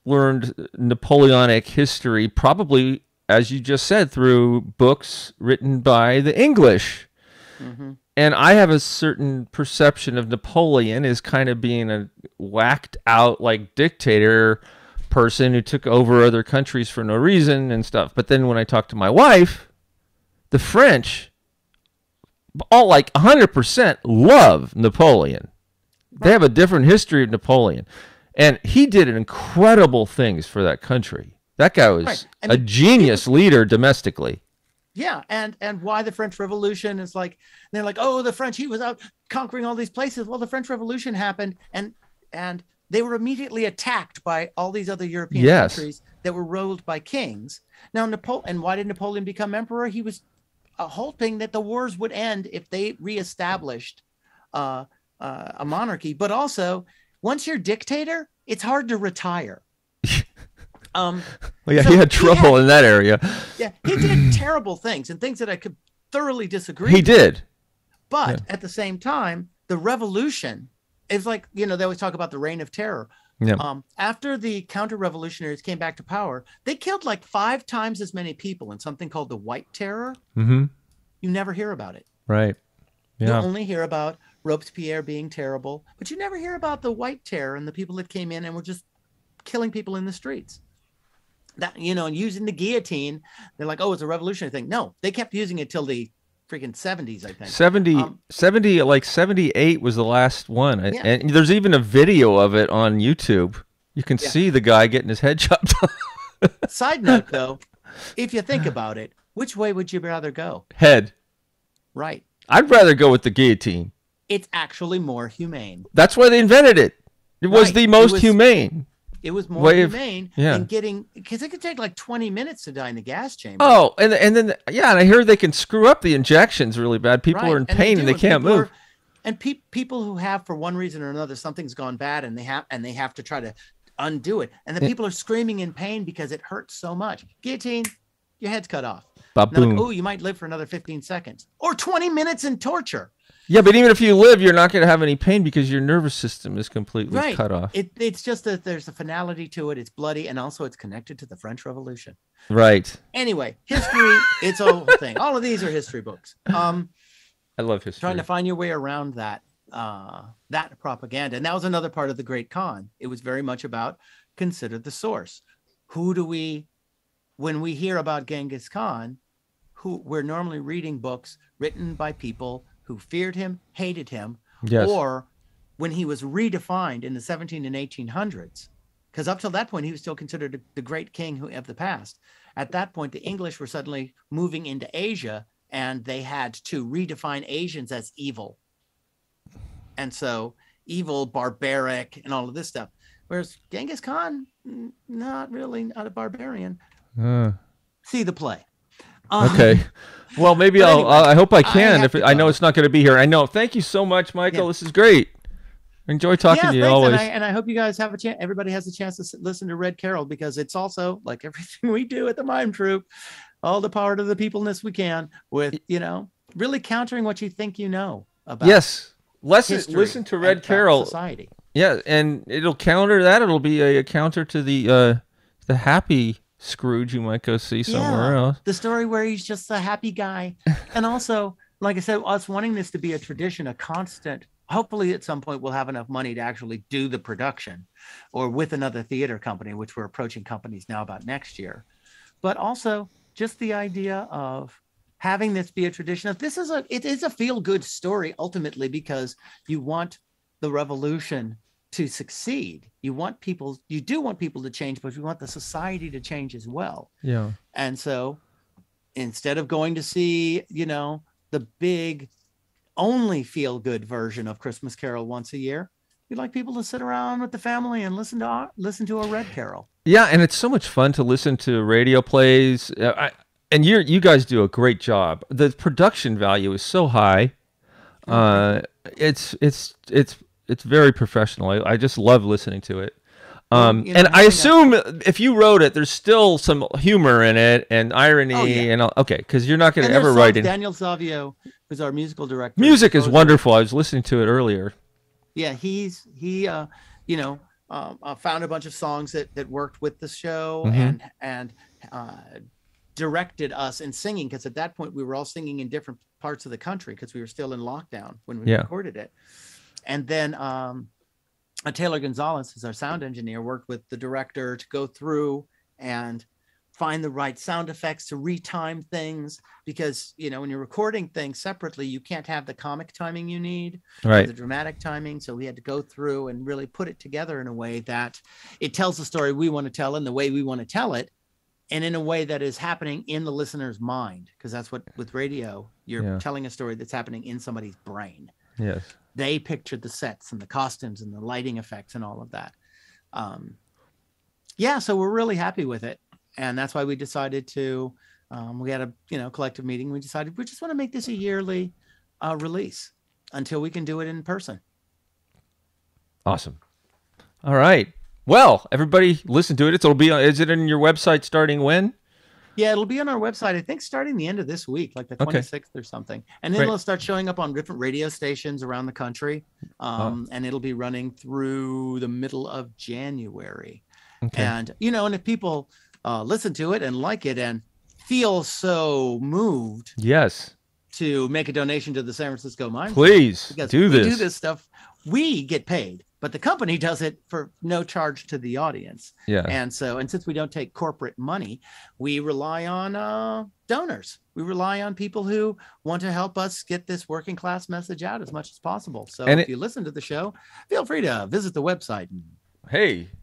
learned Napoleonic history probably, as you just said, through books written by the English. Mm-hmm. And I have a certain perception of Napoleon as kind of being a whacked out like dictator person who took over other countries for no reason and stuff. But then when I talk to my wife, the French, all like 100% love Napoleon. They have a different history of Napoleon. And he did incredible things for that country. That guy was a genius leader domestically. Yeah, and why the French Revolution is like, they're like, oh, the French, he was out conquering all these places. Well, the French Revolution happened, and they were immediately attacked by all these other European countries that were ruled by kings. Now, and why did Napoleon become emperor? He was hoping that the wars would end if they reestablished a monarchy. But also, once you're dictator, it's hard to retire. Well, yeah, so he had trouble in that area. Yeah, he did terrible things and things that I could thoroughly disagree with. He did. But at the same time, the revolution is like, they always talk about the reign of terror. Yeah. After the counter-revolutionaries came back to power, they killed like 5 times as many people in something called the White Terror. Mm-hmm. You never hear about it. Right. Yeah. You only hear about Robespierre being terrible, but you never hear about the White Terror and the people that came in and were just killing people in the streets. That, and using the guillotine, they're like, oh, it's a revolutionary thing. No, they kept using it till the freaking 70s, I think. 70, like 78 was the last one. Yeah. And there's even a video of it on YouTube. You can see the guy getting his head chopped off. Side note, though, if you think about it, which way would you rather go? Head. Right. I'd rather go with the guillotine. It's actually more humane. That's why they invented it. It was the most humane. It was more humane than getting, because it could take like 20 minutes to die in the gas chamber. Oh, and then and I hear they can screw up the injections really bad. People are in pain and they can't move. And people who have, for one reason or another, something's gone bad and they have to try to undo it. And the people are screaming in pain because it hurts so much. Guillotine, your head's cut off. Like, oh, you might live for another 15 seconds or 20 minutes in torture. Yeah, but even if you live, you're not going to have any pain because your nervous system is completely cut off. It's just that there's a finality to it. It's bloody, and also it's connected to the French Revolution. Right. Anyway, history, it's a whole thing. All of these are history books. I love history. Trying to find your way around that propaganda. And that was another part of the Great Con. It was very much about consider the source. When we hear about Genghis Khan, we're normally reading books written by people who feared him, hated him, or when he was redefined in the 17 and 1800s, because up till that point, he was still considered the great king of the past. At that point, the English were suddenly moving into Asia, and they had to redefine Asians as evil. And so evil, barbaric, and all of this stuff. Whereas Genghis Khan, not a barbarian. See the play. Okay. Well, maybe I hope I can. I know it's not going to be here. I know. Thank you so much, Micheal. Yeah. This is great. Enjoy talking to you always. And I hope you guys have a chance. Everybody has a chance to listen to Red Carol, because it's also like everything we do at the Mime Troupe, all the power to the peopleness we can with, really countering what you think you know about. Yes. Listen to Red Carol. Society. Yeah, and it'll counter that. It'll be a counter to the happy Scrooge you might go see somewhere else. The story where he's just a happy guy. And also, like I said, us wanting this to be a tradition, a constant, hopefully at some point we'll have enough money to actually do the production, or with another theater company, which we're approaching companies now about next year. But also just the idea of having this be a tradition of it is a feel-good story ultimately, because you want the revolution to succeed. You do want people to change, but you want the society to change as well. Yeah. And so instead of going to see, the big only feel good version of Christmas Carol once a year, we'd like people to sit around with the family and listen to a Red Carol. Yeah. And it's so much fun to listen to radio plays. And you guys do a great job. The production value is so high. It's very professional. I just love listening to it. And I assume if you wrote it, there's still some humor in it and irony and all. Okay, because you're not going to ever write it. Daniel Savio, who's our musical director. Music is wonderful. I was listening to it earlier. Yeah, he found a bunch of songs that worked with the show and directed us in singing, because at that point we were all singing in different parts of the country because we were still in lockdown when we recorded it. And then Taylor Gonzalez, who's our sound engineer, worked with the director to go through and find the right sound effects to retime things, because when you're recording things separately, you can't have the comic timing you need, right, the dramatic timing. So we had to go through and really put it together in a way that it tells the story we want to tell in the way we want to tell it, and in a way that is happening in the listener's mind, because that's what with radio, you're telling a story that's happening in somebody's brain. Yes, they pictured the sets and the costumes and the lighting effects and all of that. So we're really happy with it. And that's why we decided to, we had a collective meeting. We decided we just want to make this a yearly release until we can do it in person. Awesome. All right. Well, everybody listen to it. It'll be is it on your website starting when? Yeah, it'll be on our website, I think, starting the end of this week, like the 26th or something. And then it'll start showing up on different radio stations around the country. And it'll be running through the middle of January. Okay. And, and if people listen to it and like it and feel so moved to make a donation to the San Francisco Mime Troupe, please do this. We do this stuff. We get paid, but the company does it for no charge to the audience. Yeah. And since we don't take corporate money, we rely on donors. We rely on people who want to help us get this working class message out as much as possible. So if you listen to the show, feel free to visit the website and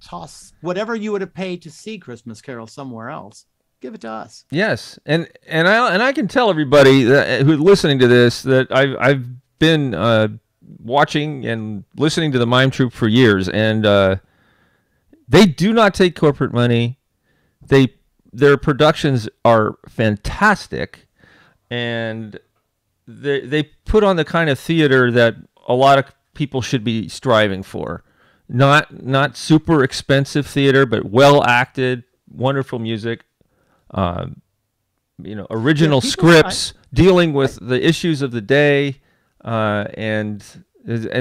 toss whatever you would have paid to see Christmas Carol somewhere else. Give it to us. Yes, and I can tell everybody who's listening to this that I've been watching and listening to the Mime Troupe for years, and they do not take corporate money. Their productions are fantastic, and they put on the kind of theater that a lot of people should be striving for. Not super expensive theater, but well acted, wonderful music. Original scripts dealing with the issues of the day, and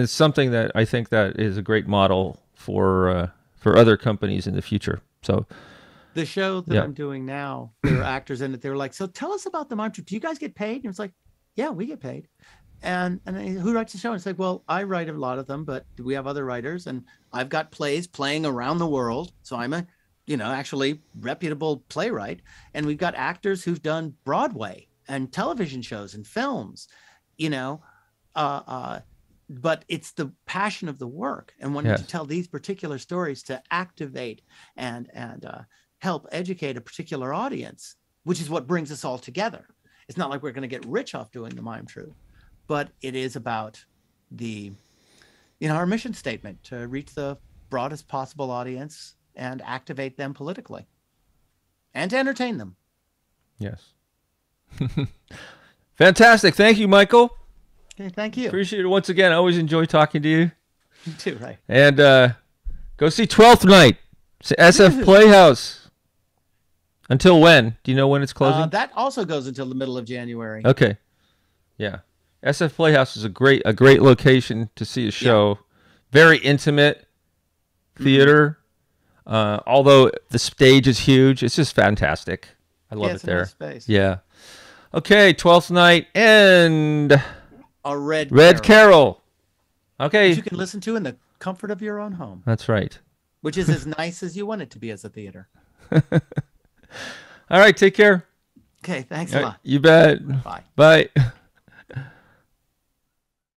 something that I think that is a great model for other companies in the future. So the show that I'm doing now, there are actors in it. They were like, "So tell us about the Mime Troupe. Do you guys get paid?" And it's like, "Yeah, we get paid." And who writes the show? And it's like, well, I write a lot of them, but we have other writers, and I've got plays playing around the world. So I'm a actually reputable playwright, and we've got actors who've done Broadway and television shows and films, but it's the passion of the work and wanting to tell these particular stories to activate and help educate a particular audience, which is what brings us all together. It's not like we're going to get rich off doing the Mime Troupe, but it is about our mission statement to reach the broadest possible audience and activate them politically and to entertain them. Yes. Fantastic. Thank you, Micheal. Okay, thank you. Appreciate it once again. I always enjoy talking to you. You too, right? And go see 12th Night, SF Playhouse. Until when? Do you know when it's closing? That also goes until the middle of January. Okay. Yeah. SF Playhouse is a great location to see a show. Yeah. Very intimate theater. Although the stage is huge, it's just fantastic. I love it there. Nice space. Yeah. Okay, 12th Night and a Red Carol. Okay. Which you can listen to in the comfort of your own home. That's right. Which is as nice as you want it to be as a theater. All right, take care. Okay, thanks a lot. You bet. Bye. Bye.